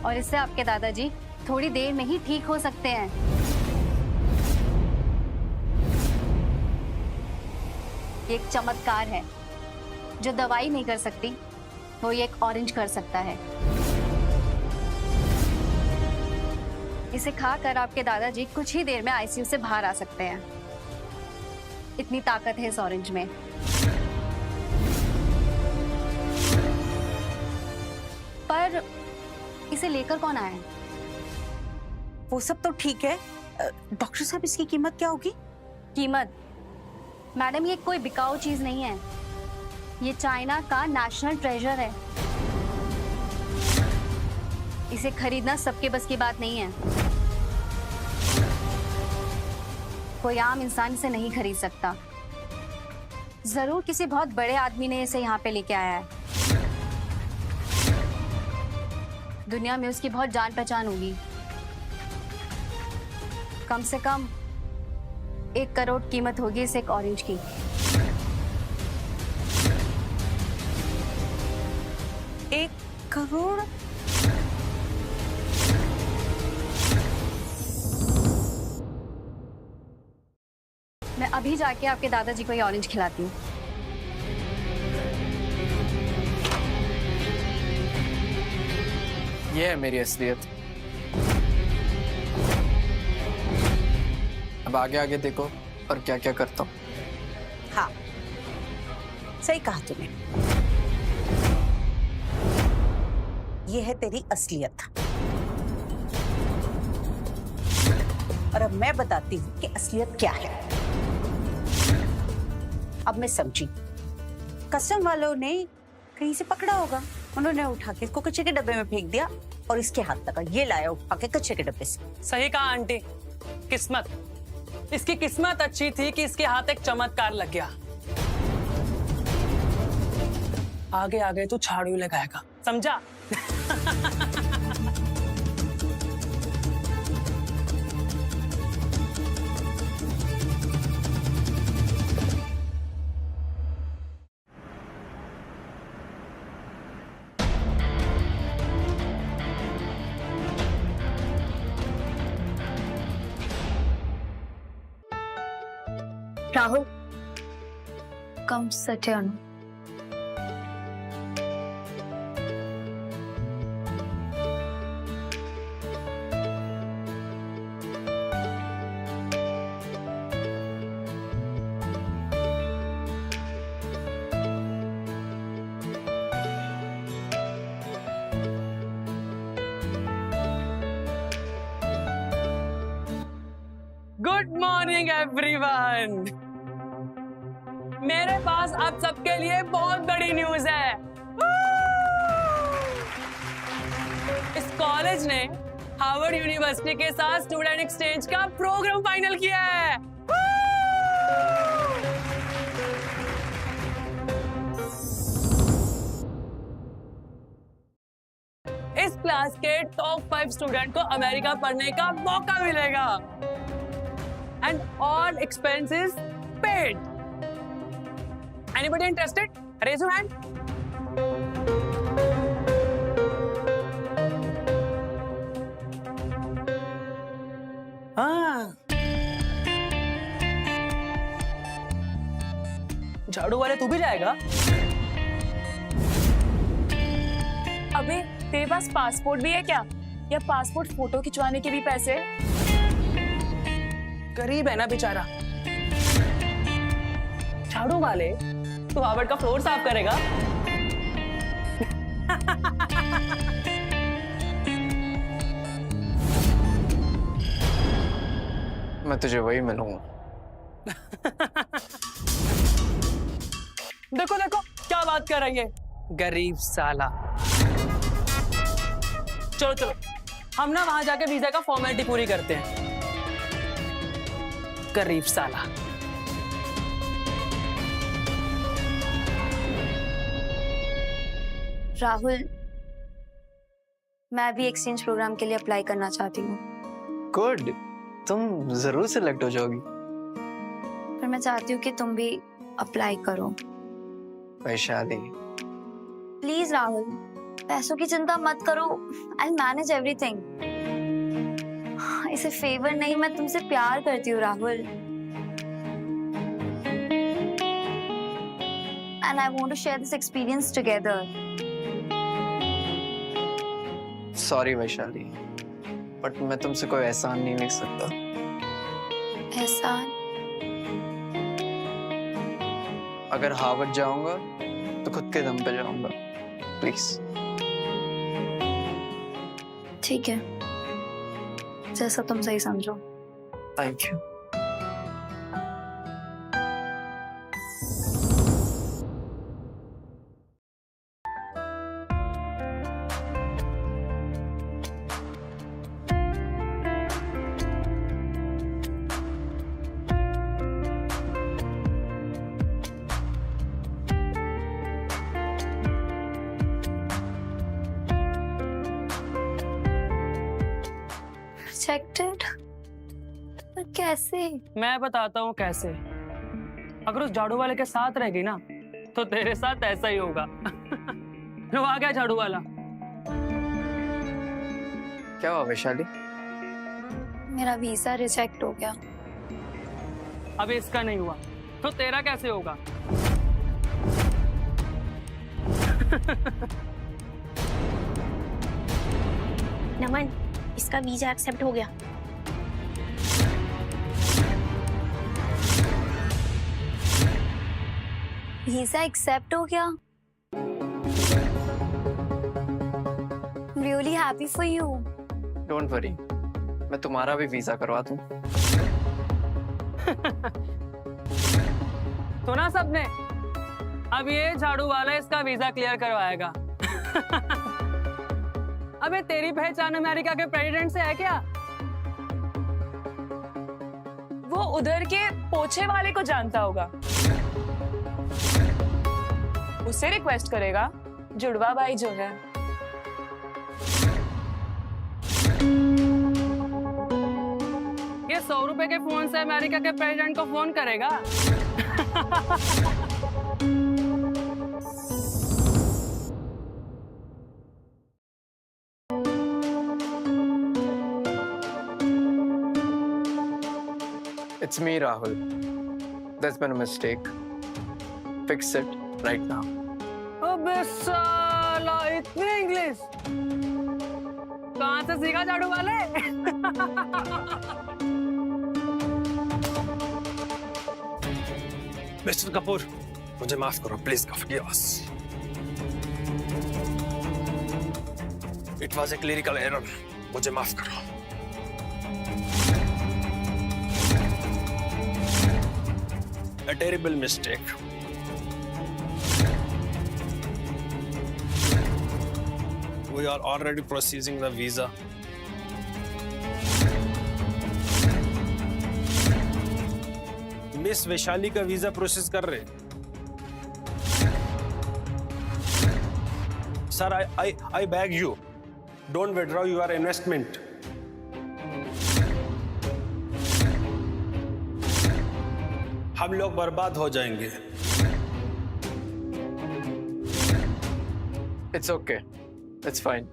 और इससे आपके दादाजी थोड़ी देर में ही ठीक हो सकते हैं। ये एक चमत्कार है। जो दवाई नहीं कर सकती, वो ये एक ऑरेंज कर सकता है। इसे खाकर आपके दादाजी कुछ ही देर में आईसीयू से बाहर आ सकते हैं। इतनी ताकत है इस ऑरेंज में। पर इसे लेकर कौन आया है? वो सब तो ठीक है, डॉक्टर साहब इसकी कीमत क्या होगी? कीमत? मैडम, ये कोई बिकाऊ चीज नहीं है। ये चाइना का नेशनल ट्रेजर है। इसे खरीदना सबके बस की बात नहीं है। कोई आम इंसान इसे नहीं खरीद सकता। जरूर किसी बहुत बड़े आदमी ने इसे यहाँ पे लेके आया है। दुनिया में उसकी बहुत जान पहचान होगी। कम से कम 1 करोड़ कीमत होगी इस एक ऑरेंज की। एक करोड़? मैं अभी जाके आपके दादाजी को ये ऑरेंज खिलाती हूँ। ये है मेरी असलियत। अब आगे आगे देखो और क्या क्या करता हूँ। हाँ, सही कहा तूने। ये है तेरी असलियत। और अब मैं बताती हूँ कि असलियत क्या है। अब मैं समझी। कस्टम वालों ने कहीं से पकड़ा होगा, उन्होंने उठा के इसको कचरे के डब्बे में फेंक दिया और इसके हाथ लगा। ये लाया उठा के कचरे के डब्बे से। सही कहा आंटी। किस्मत, इसकी किस्मत अच्छी थी कि इसके हाथ एक चमत्कार लग गया। आगे आगे तू झाड़ू लगाएगा, समझा? Rahul, come sit here. Good morning everyone. मेरे पास आप सबके लिए बहुत बड़ी न्यूज है। इस कॉलेज ने हार्वर्ड यूनिवर्सिटी के साथ स्टूडेंट एक्सचेंज का प्रोग्राम फाइनल किया है। इस क्लास के टॉप 5 स्टूडेंट को अमेरिका पढ़ने का मौका मिलेगा and all expenses paid. Anybody interested? Raise your hand. हाँ, झाड़ू वाले तू भी जाएगा? अबे तेरे पास पासपोर्ट भी है क्या, या पासपोर्ट फोटो खिंचवाने के भी पैसे? गरीब है ना बेचारा। झाड़ू वाले तो हार्वर्ड का फ्लोर साफ करेगा। मैं तुझे वही मिलूंगा। देखो देखो क्या बात कर रही है, गरीब साला। चलो चलो हम ना वहां जाके वीजा का फॉर्मेलिटी पूरी करते हैं। गरीब साला। राहुल, मैं भी एक्सचेंज प्रोग्राम के लिए अप्लाई करना चाहती हूँ, गुड, तुम जरूर सिलेक्ट हो जाओगी। पर मैं चाहती हूँ कि तुम भी अप्लाई करो। वैशाली, प्लीज राहुल, पैसों की चिंता मत करो, आई मैनेज एवरीथिंग। इसे फेवर नहीं, मैं तुमसे प्यार करती हूँ Rahul, and I want to share this experience together. Sorry Vaishali, but मैं तुमसे कोई एहसान नहीं लिख सकता। एहसान? अगर हार्वर्ड जाऊंगा तो खुद के दम पे जाऊंगा, प्लीज। ठीक है, जैसा तुम सही समझो। Thank you. रिजेक्टेड? पर कैसे? मैं बताता हूँ कैसे। अगर उस झाड़ू वाले के साथ रहेगी ना तो तेरे साथ ऐसा ही होगा। वो आ गया झाड़ू वाला। क्या हुआ वैशाली? मेरा वीजा रिजेक्ट हो गया। अभी इसका नहीं हुआ तो तेरा कैसे होगा? नमन, इसका वीजा एक्सेप्ट हो गया। वीजा एक्सेप्ट हो गया? Really happy for you. Don't worry, मैं तुम्हारा भी वीजा करवा दूं। सुना सबने? अब ये झाड़ू वाला इसका वीजा क्लियर करवाएगा। अबे तेरी पहचान अमेरिका के प्रेसिडेंट से है क्या? वो उधर के पोछे वाले को जानता होगा, उससे रिक्वेस्ट करेगा। जुड़वा भाई जो है। ये 100 रुपए के फोन से अमेरिका के प्रेसिडेंट को फोन करेगा। It's me, Rahul. There's been a mistake. Fix it right now. अबे साला, इतनी इंग्लिश कहाँ से सीखा झाड़ू वाले? मिस्टर कपूर, मुझे माफ करो please. It was a clinical error, मुझे माफ करो। A terrible mistake. We are already processing the visa. Miss Vaishali का वीजा प्रोसेस कर रहे। Sir, I beg you, don't withdraw your investment. हम लोग बर्बाद हो जाएंगे। It's okay. It's fine.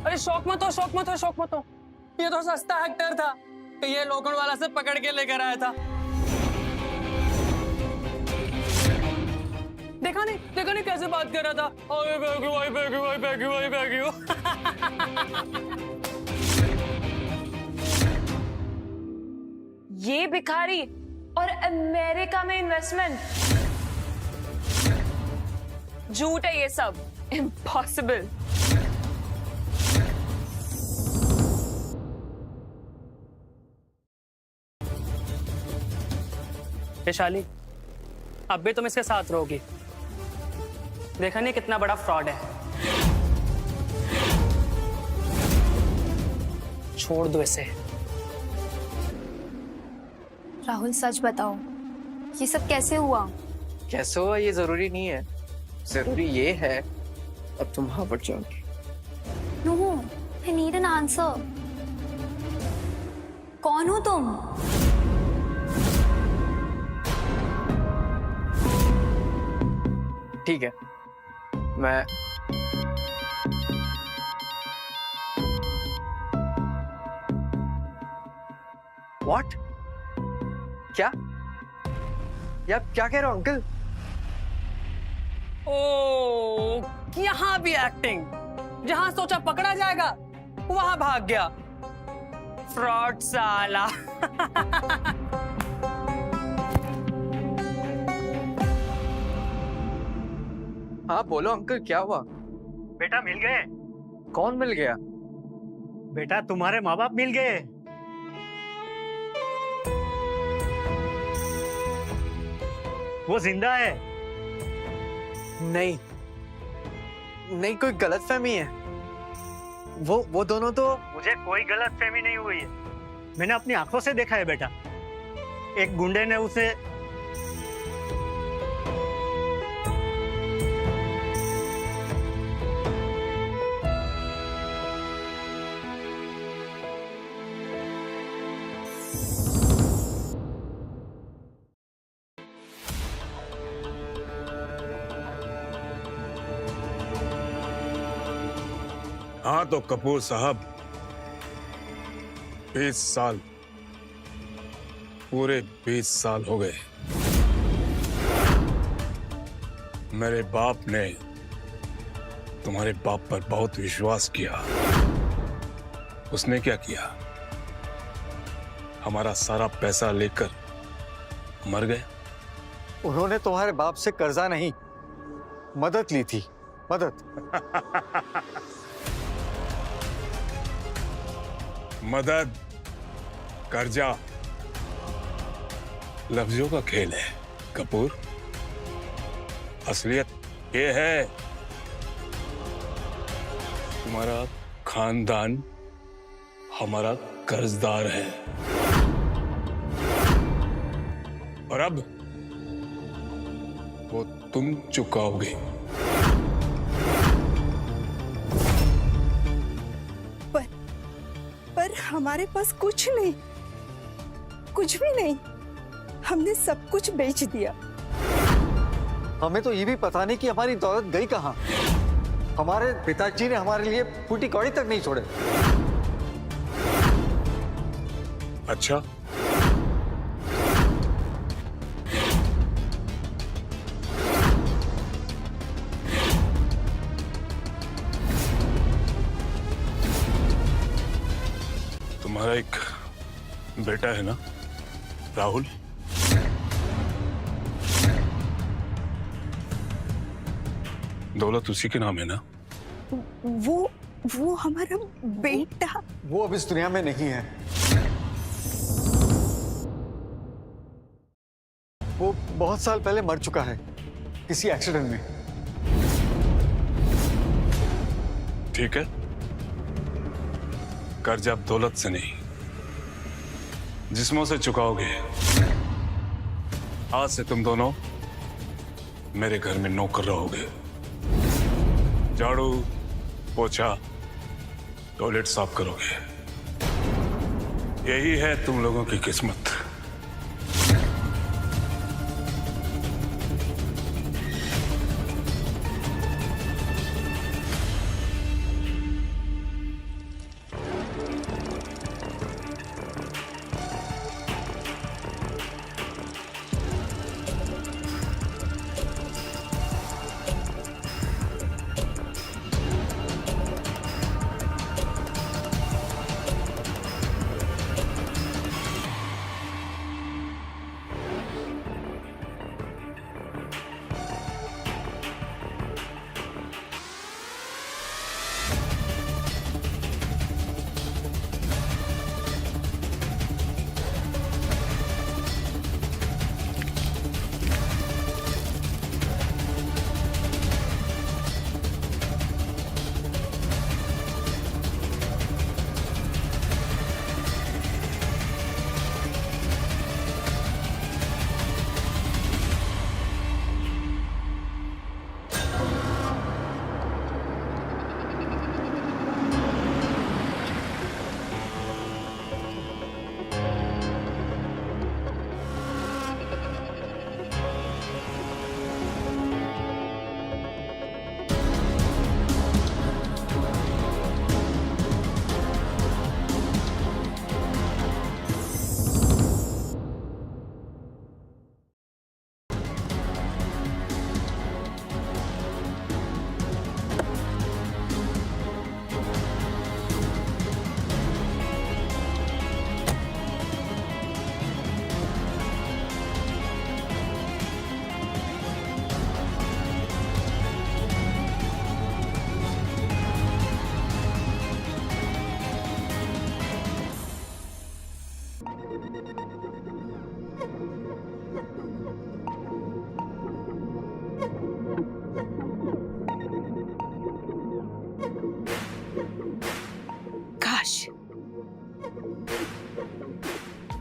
अरे शौक मत हो, शौक मत हो, शौक मत हो। ये तो सस्ता एक्टर था, ये लोखंड वाला से पकड़ के लेकर आया था। देखा नहीं कैसे बात कर रहा था। आई bag you, I bag you, I bag you, I bag you. ये भिखारी और अमेरिका में इन्वेस्टमेंट, झूठ है ये सब, इम्पॉसिबल। वैशाली, अब भी तुम इसके साथ रहोगी? देखा नहीं कितना बड़ा फ्रॉड है। छोड़ दो इसे। राहुल सच बताओ, ये सब कैसे हुआ? कैसे हुआ ये जरूरी नहीं है, जरूरी ये है अब तुम हार्वर्ड जाओगी। No, I need an answer. कौन हो तुम? ठीक है, मैं व्हाट? क्या? ये आप क्या कह रहे हो अंकल? ओ, यहाँ भी एक्टिंग। जहां सोचा पकड़ा जाएगा वहां भाग गया। फ्रॉड साला। हाँ बोलो अंकल, क्या हुआ? बेटा मिल गए। कौन मिल गया? बेटा तुम्हारे माँ बाप मिल गए। वो जिंदा है। नहीं नहीं, कोई गलतफहमी है। वो दोनों तो। मुझे कोई गलतफहमी नहीं हुई है, मैंने अपनी आंखों से देखा है बेटा। एक गुंडे ने उसे हाँ तो कपूर साहब, 20 साल, पूरे 20 साल हो गए। मेरे बाप ने तुम्हारे बाप पर बहुत विश्वास किया। उसने क्या किया? हमारा सारा पैसा लेकर मर गए। उन्होंने तुम्हारे बाप से कर्जा नहीं, मदद ली थी, मदद। मदद, कर्जा लफ्जों का खेल है कपूर। असलियत ये है, तुम्हारा खानदान हमारा कर्जदार है और अब वो तुम चुकाओगे। पर हमारे पास कुछ नहीं, कुछ भी नहीं। हमने सब कुछ बेच दिया। हमें तो ये भी पता नहीं कि हमारी दौलत गई कहाँ। हमारे पिताजी ने हमारे लिए फूटी कौड़ी तक नहीं छोड़े। अच्छा, तुम्हारा एक बेटा है ना राहुल? दौलत उसी के नाम है ना? वो हमारा बेटा। वो अब इस दुनिया में नहीं है। वो बहुत साल पहले मर चुका है किसी एक्सीडेंट में। ठीक है, कर्ज अब दौलत से नहीं, जिस्मों से चुकाओगे। आज से तुम दोनों मेरे घर में नौकर रहोगे। झाड़ू, पोछा, टॉयलेट साफ करोगे। यही है तुम लोगों की किस्मत।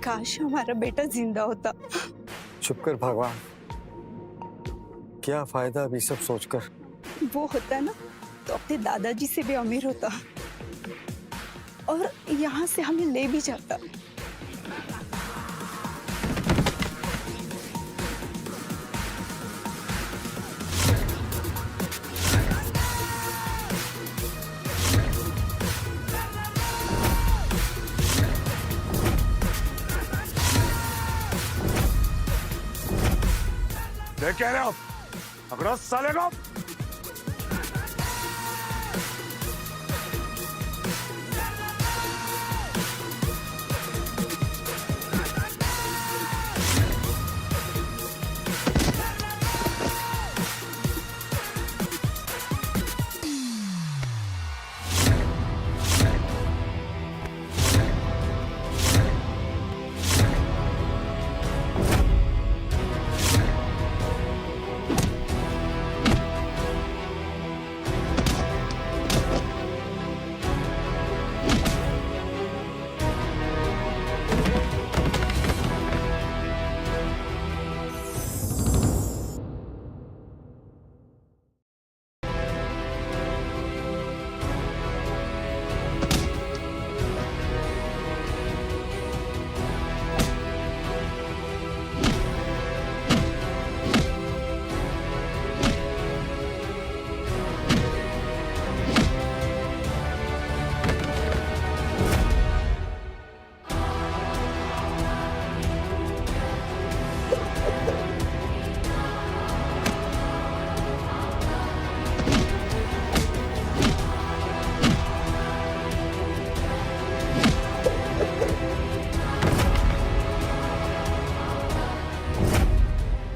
काश हमारा बेटा जिंदा होता। चुप कर भगवान, क्या फायदा अभी सब सोचकर। वो होता ना तो अपने दादाजी से भी अमीर होता और यहाँ से हमें ले भी जाता। देख कह रहे हो, पकड़ो साले को।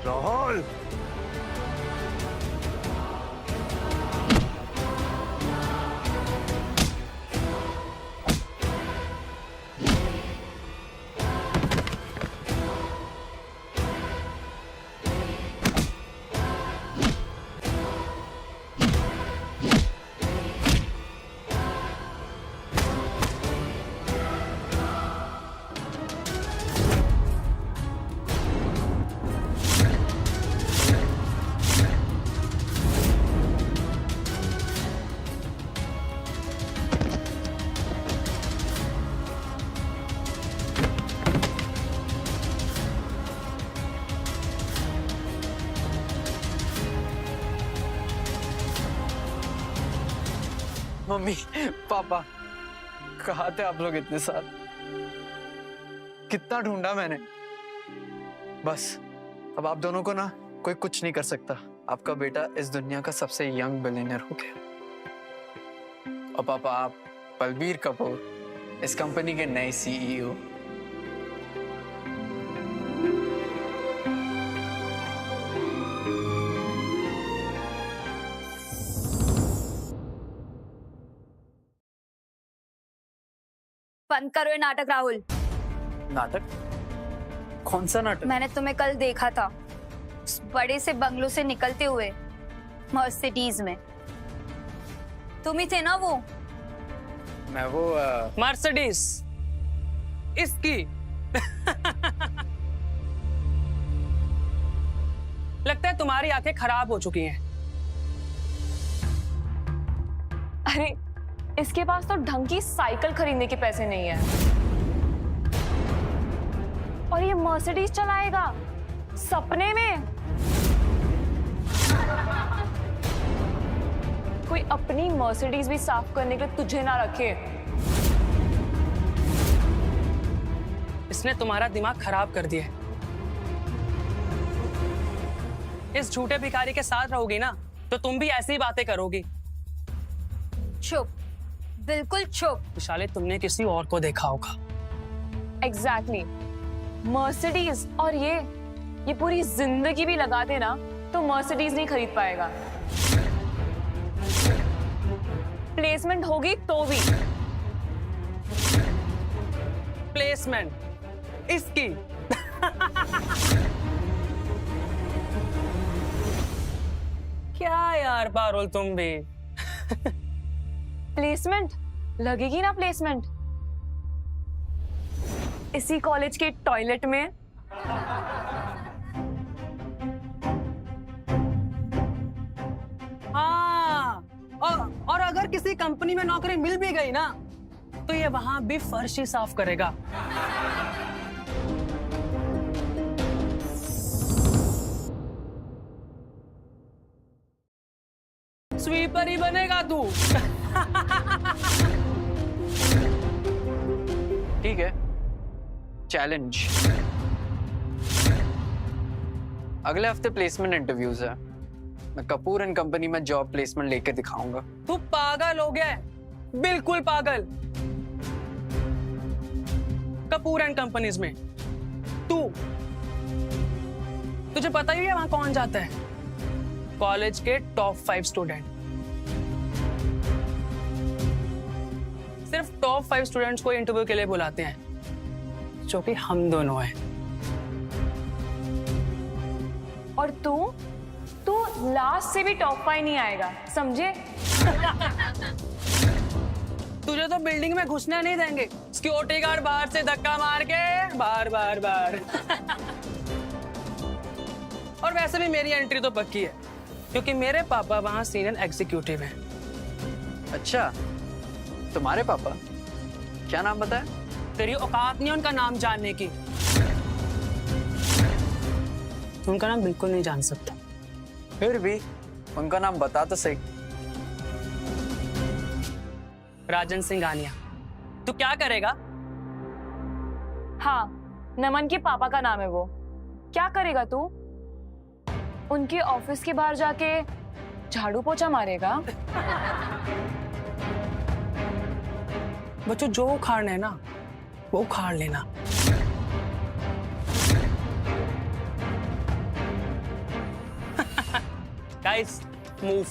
राहुल, मम्मी, पापा, कहाँ थे आप लोग इतने साल? कितना ढूंढा मैंने। बस अब आप दोनों को ना कोई कुछ नहीं कर सकता। आपका बेटा इस दुनिया का सबसे यंग बिलियनर हो गया। और पापा, आप बलबीर कपूर, इस कंपनी के नए सीईओ। बंद करो ये नाटक राहुल। नाटक? कौन सा नाटक? मैंने तुम्हें कल देखा था उस बड़े से बंगलों से निकलते हुए मर्सिडीज में। तुम ही थे ना वो? मैं वो मर्सिडीज इसकी लगता है तुम्हारी आंखें खराब हो चुकी हैं। अरे इसके पास तो ढंग की साइकिल खरीदने के पैसे नहीं है और ये मर्सिडीज चलाएगा सपने में। कोई अपनी मर्सिडीज भी साफ करने के लिए तुझे ना रखे। इसने तुम्हारा दिमाग खराब कर दिया। इस झूठे भिखारी के साथ रहोगी ना तो तुम भी ऐसी ही बातें करोगी। चुप, बिल्कुल चुप। विशाले, तुमने किसी और को देखा होगा। एग्जैक्टली मर्सिडीज, और ये पूरी जिंदगी भी लगा देना तो मर्सिडीज नहीं खरीद पाएगा। प्लेसमेंट होगी तो भी। प्लेसमेंट इसकी क्या यार पारुल, तुम भी प्लेसमेंट लगेगी ना प्लेसमेंट। इसी कॉलेज के टॉयलेट में। हाँ, और अगर किसी कंपनी में नौकरी मिल भी गई ना, तो ये वहां भी फर्श ही साफ करेगा। स्वीपर ही बनेगा तू। ठीक है, चैलेंज। अगले हफ्ते प्लेसमेंट इंटरव्यूज है। मैं कपूर एंड कंपनी में जॉब प्लेसमेंट लेके दिखाऊंगा। तू पागल हो गया है, बिल्कुल पागल। कपूर एंड कंपनीज में तुझे पता ही है वहां कौन जाता है? कॉलेज के टॉप 5 स्टूडेंट। सिर्फ टॉप 5 स्टूडेंट्स को इंटरव्यू के लिए बुलाते हैं, जो कि हम दोनों हैं। और तू लास्ट से भी टॉप 5 नहीं आएगा, समझे? तुझे तो बिल्डिंग में घुसने नहीं देंगे। सिक्योरिटी गार्ड बाहर से धक्का मार के बाहर। और वैसे भी मेरी एंट्री तो पक्की है, क्योंकि मेरे पापा वहां सीनियर एग्जीक्यूटिव हैं। अच्छा, तुम्हारे पापा? क्या नाम बताया? तेरी औकात नहीं उनका नाम जानने की। उनका नाम बिल्कुल नहीं जान सकता। फिर भी उनका नाम बता तो सही। राजन सिंघानिया। तू क्या करेगा? हाँ, नमन के पापा का नाम है वो। क्या करेगा तू? उनके ऑफिस के बाहर जाके झाड़ू पोछा मारेगा? बच्चों, जो उखाड़ना है ना वो उखाड़ लेना। Guys, move.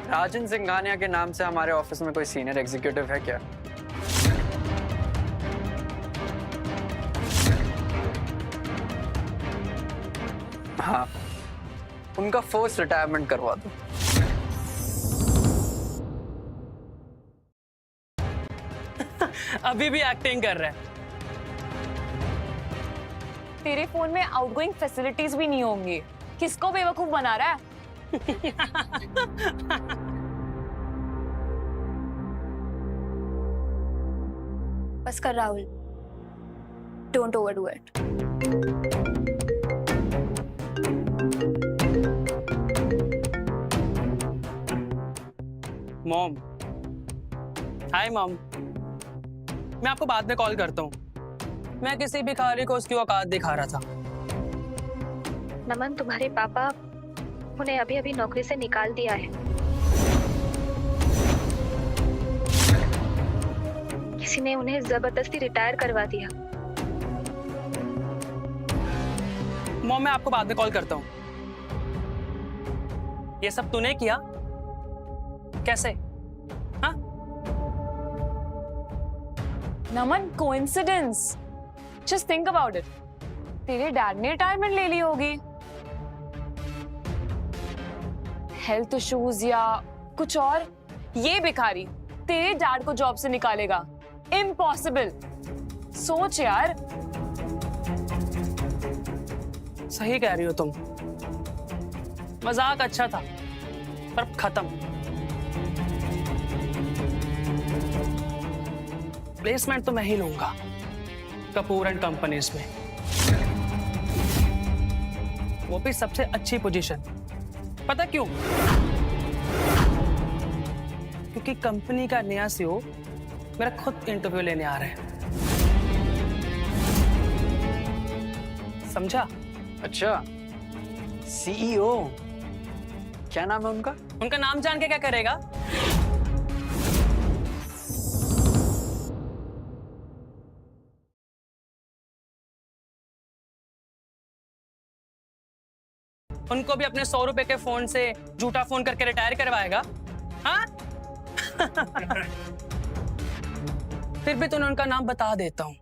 राजन सिंघानिया के नाम से हमारे ऑफिस में कोई सीनियर एग्जीक्यूटिव है क्या? हाँ, उनका फोर्स रिटायरमेंट करवा दो। अभी भी एक्टिंग कर रहा है। तेरे फोन में आउटगोइंग फैसिलिटीज भी नहीं होंगी। किसको बेवकूफ बना रहा है? बस कर Rahul, don't overdo it. Mom, hi mom. मैं आपको बाद में कॉल करता हूँ। मैं किसी भिखारी को उसकी औकात दिखा रहा था। नमन, तुम्हारे पापा, उन्हें अभी अभी नौकरी से निकाल दिया है। किसी ने उन्हें जबरदस्ती रिटायर करवा दिया। मॉम, मैं आपको बाद में कॉल करता हूँ। ये सब तूने किया? कैसे? हाँ? Naman, coincidence. Just think about it. तेरे डैड ने रिटायरमेंट ले ली होगी, हेल्थ इश्यूज या कुछ और। ये भिखारी तेरे डैड को जॉब से निकालेगा? इम्पॉसिबल। सोच यार। सही कह रही हो तुम। मजाक अच्छा था, पर खत्म। प्लेसमेंट तो मैं ही लूंगा कपूर एंड कंपनीज में, वो भी सबसे अच्छी पोजीशन। पता क्यों? क्योंकि कंपनी का नया सीईओ मेरा खुद इंटरव्यू लेने आ रहा है। समझा? अच्छा, सीईओ। क्या नाम है उनका? उनका नाम जान के क्या करेगा? उनको भी अपने 100 रुपए के फोन से झूठा फोन करके रिटायर करवाएगा? हाँ? फिर भी तूने उनका नाम बता देता हूं।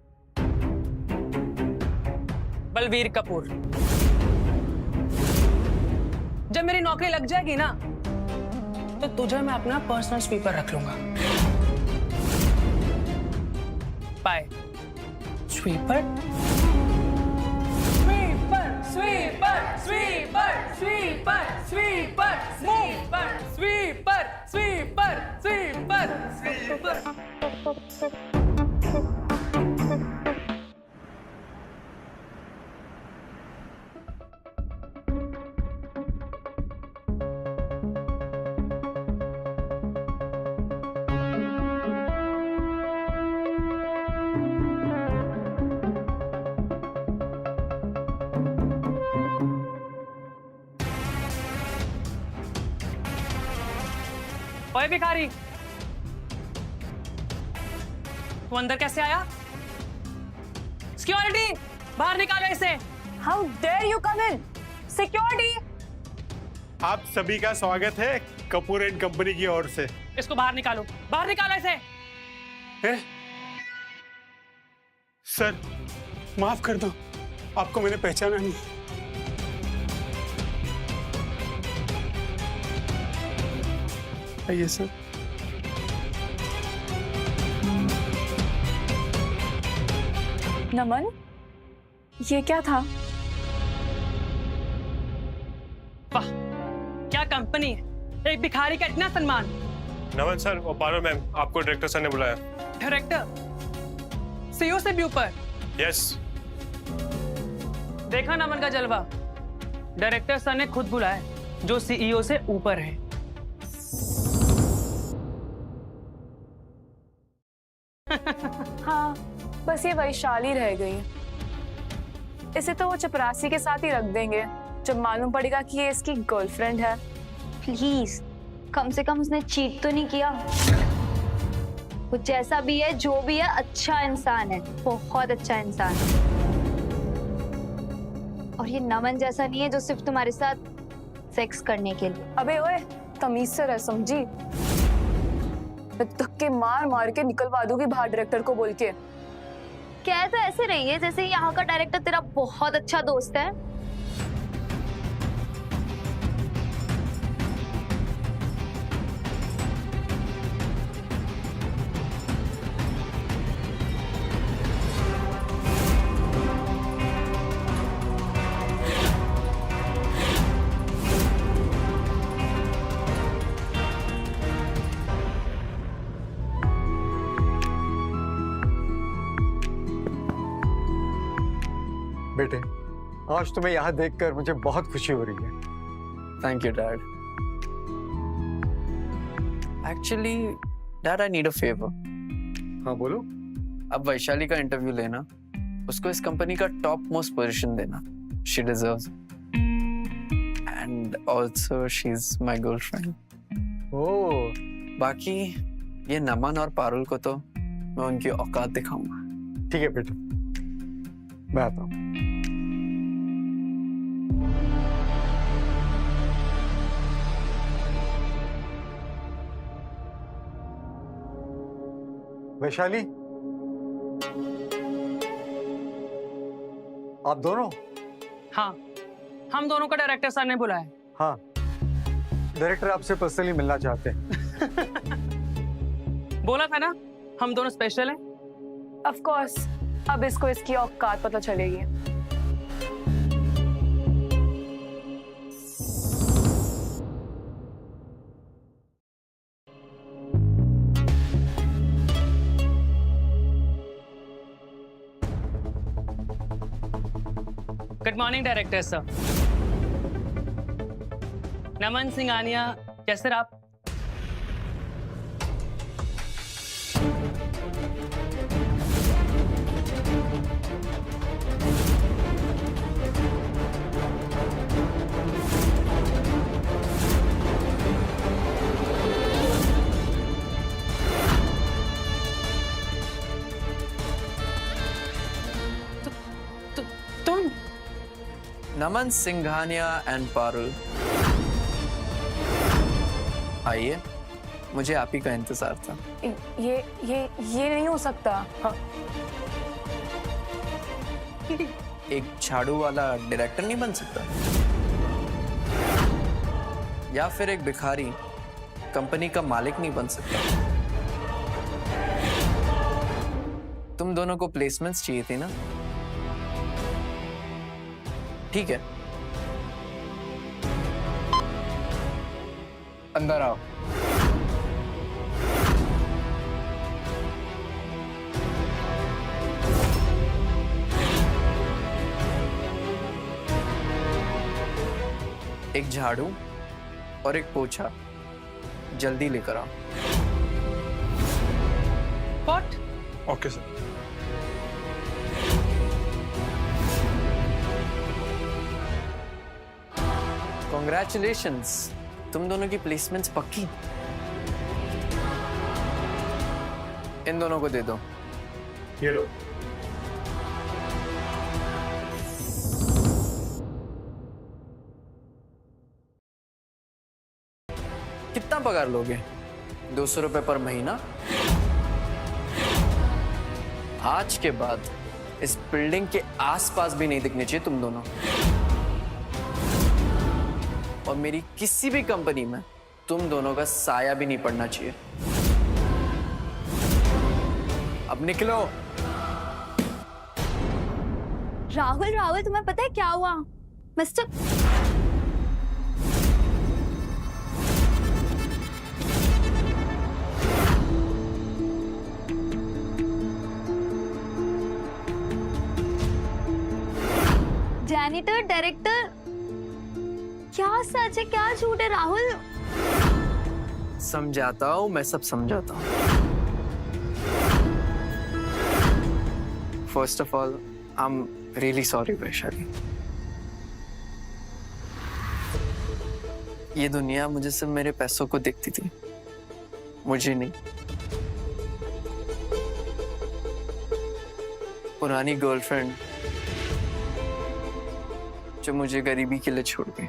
बलवीर कपूर। जब मेरी नौकरी लग जाएगी ना, तो तुझे मैं अपना पर्सनल स्वीपर रख लूंगा। पाए। Sweeper sweeper sweeper sweeper sweeper sweeper sweeper sweeper sweeper sweeper sweeper. ओए भिखारी, तू अंदर कैसे आया? सिक्योरिटी, बाहर निकालो इसे। How dare you come in? Security! आप सभी का स्वागत है कपूर एंड कंपनी की ओर से। इसको बाहर निकालो, बाहर निकालो इसे। सर माफ कर दो, आपको मैंने पहचाना नहीं। आइए सर। नमन, ये क्या था? वाह, क्या कंपनी है, एक भिखारी का इतना सम्मान। नमन सर और पारुल मैम, आपको डायरेक्टर सर ने बुलाया। डायरेक्टर सीईओ से भी ऊपर? यस। देखा नमन का जलवा, डायरेक्टर सर ने खुद बुलाया, जो सीईओ से ऊपर है। हाँ, बस ये वैशाली रह गई। इसे तो वो चपरासी के साथ ही रख देंगे जब मालूम पड़ेगा कि ये इसकी गर्लफ्रेंड है। प्लीज, कम से कम उसने चीट तो नहीं किया। वो जैसा भी है, जो भी है, अच्छा इंसान है, बहुत अच्छा इंसान है। और ये नमन जैसा नहीं है जो सिर्फ तुम्हारे साथ सेक्स करने के लिए। अबे ओए, तमीज से रह, समझी? धक्के मार मार के निकलवा दूंगी बाहर डायरेक्टर को बोल के। क्या तो ऐसे रही है जैसे यहाँ का डायरेक्टर तेरा बहुत अच्छा दोस्त है। बेटे, आज तुम्हें यहाँ देखकर मुझे बहुत खुशी हो रही है। Thank you dad. Actually dad, I need a favour. हाँ बोलो। अब वैशाली का इंटरव्यू लेना, उसको इस कंपनी का टॉप मोस्ट पोजीशन देना। She deserves, and also she is my girlfriend. Oh, बाकी ये नमन और पारुल को तो मैं उनकी औकात दिखाऊंगा। ठीक है बेटे, मैं आता हूँ। वैशाली, आप दोनों? हाँ, हम दोनों का डायरेक्टर सर ने बुलाया। हाँ, डायरेक्टर आपसे पर्सनली मिलना चाहते हैं। बोला था ना, हम दोनों स्पेशल हैं। ऑफ कोर्स, अब इसको इसकी औकात पता चलेगी। Good morning director sir. Naman Singhania, कैसे आप? तुम? नमन सिंघानिया एंड पारुल, आइए, मुझे आप ही का इंतजार था। ये नहीं हो सकता। हाँ। एक झाड़ू वाला डायरेक्टर नहीं बन सकता, या फिर एक भिखारी कंपनी का मालिक नहीं बन सकता। तुम दोनों को प्लेसमेंट्स चाहिए थी ना? ठीक है, अंदर आओ। एक झाड़ू और एक पोछा जल्दी लेकर आओ। व्हाट? Okay sir. कॉन्ग्रेचुलेशंस, तुम दोनों की प्लेसमेंट्स पक्की। इन दोनों को दे दो। ये लो। कितना पगार लोगे? 200 रुपए पर महीना? आज के बाद इस बिल्डिंग के आसपास भी नहीं दिखने चाहिए तुम दोनों, और मेरी किसी भी कंपनी में तुम दोनों का साया भी नहीं पड़ना चाहिए। अब निकलो। राहुल राहुल, तुम्हें पता है क्या हुआ? मिस्टर जैनिटर, डायरेक्टर, क्या सच है क्या झूठ है राहुल? समझाता हूं, मैं सब समझाता हूं। First of all, I am really sorry Vaishali. ये दुनिया मुझे सिर्फ मेरे पैसों को देखती थी, मुझे नहीं। पुरानी गर्लफ्रेंड जो मुझे गरीबी के लिए छोड़ गई,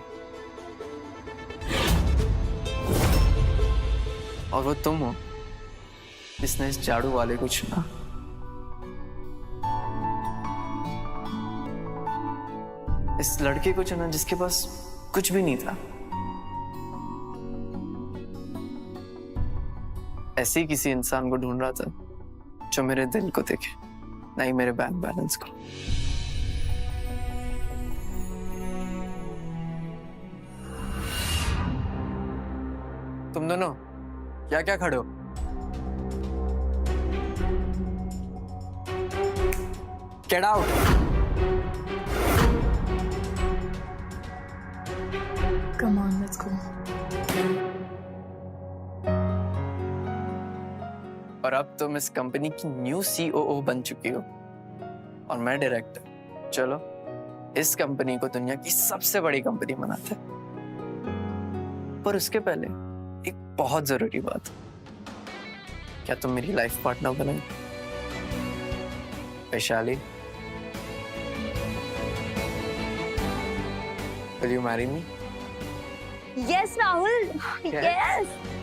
और वो तुम हो जिसने इस झाड़ू वाले को चुना। इस लड़के को चुना जिसके पास कुछ भी नहीं था। ऐसे ही किसी इंसान को ढूंढ रहा था जो मेरे दिल को देखे, नहीं मेरे बैंक बैलेंस को। तुम दोनों क्या क्या खड़े हो? Get out. Come on, let's go. और अब तुम इस कंपनी की न्यू सीओओ बन चुकी हो और मैं डायरेक्टर। चलो, इस कंपनी को दुनिया की सबसे बड़ी कंपनी बनाते हैं। पर उसके पहले एक बहुत जरूरी बात, क्या तुम मेरी लाइफ पार्टनर बने? Vaishali, will you marry me? Yes Rahul, Yes. Yes.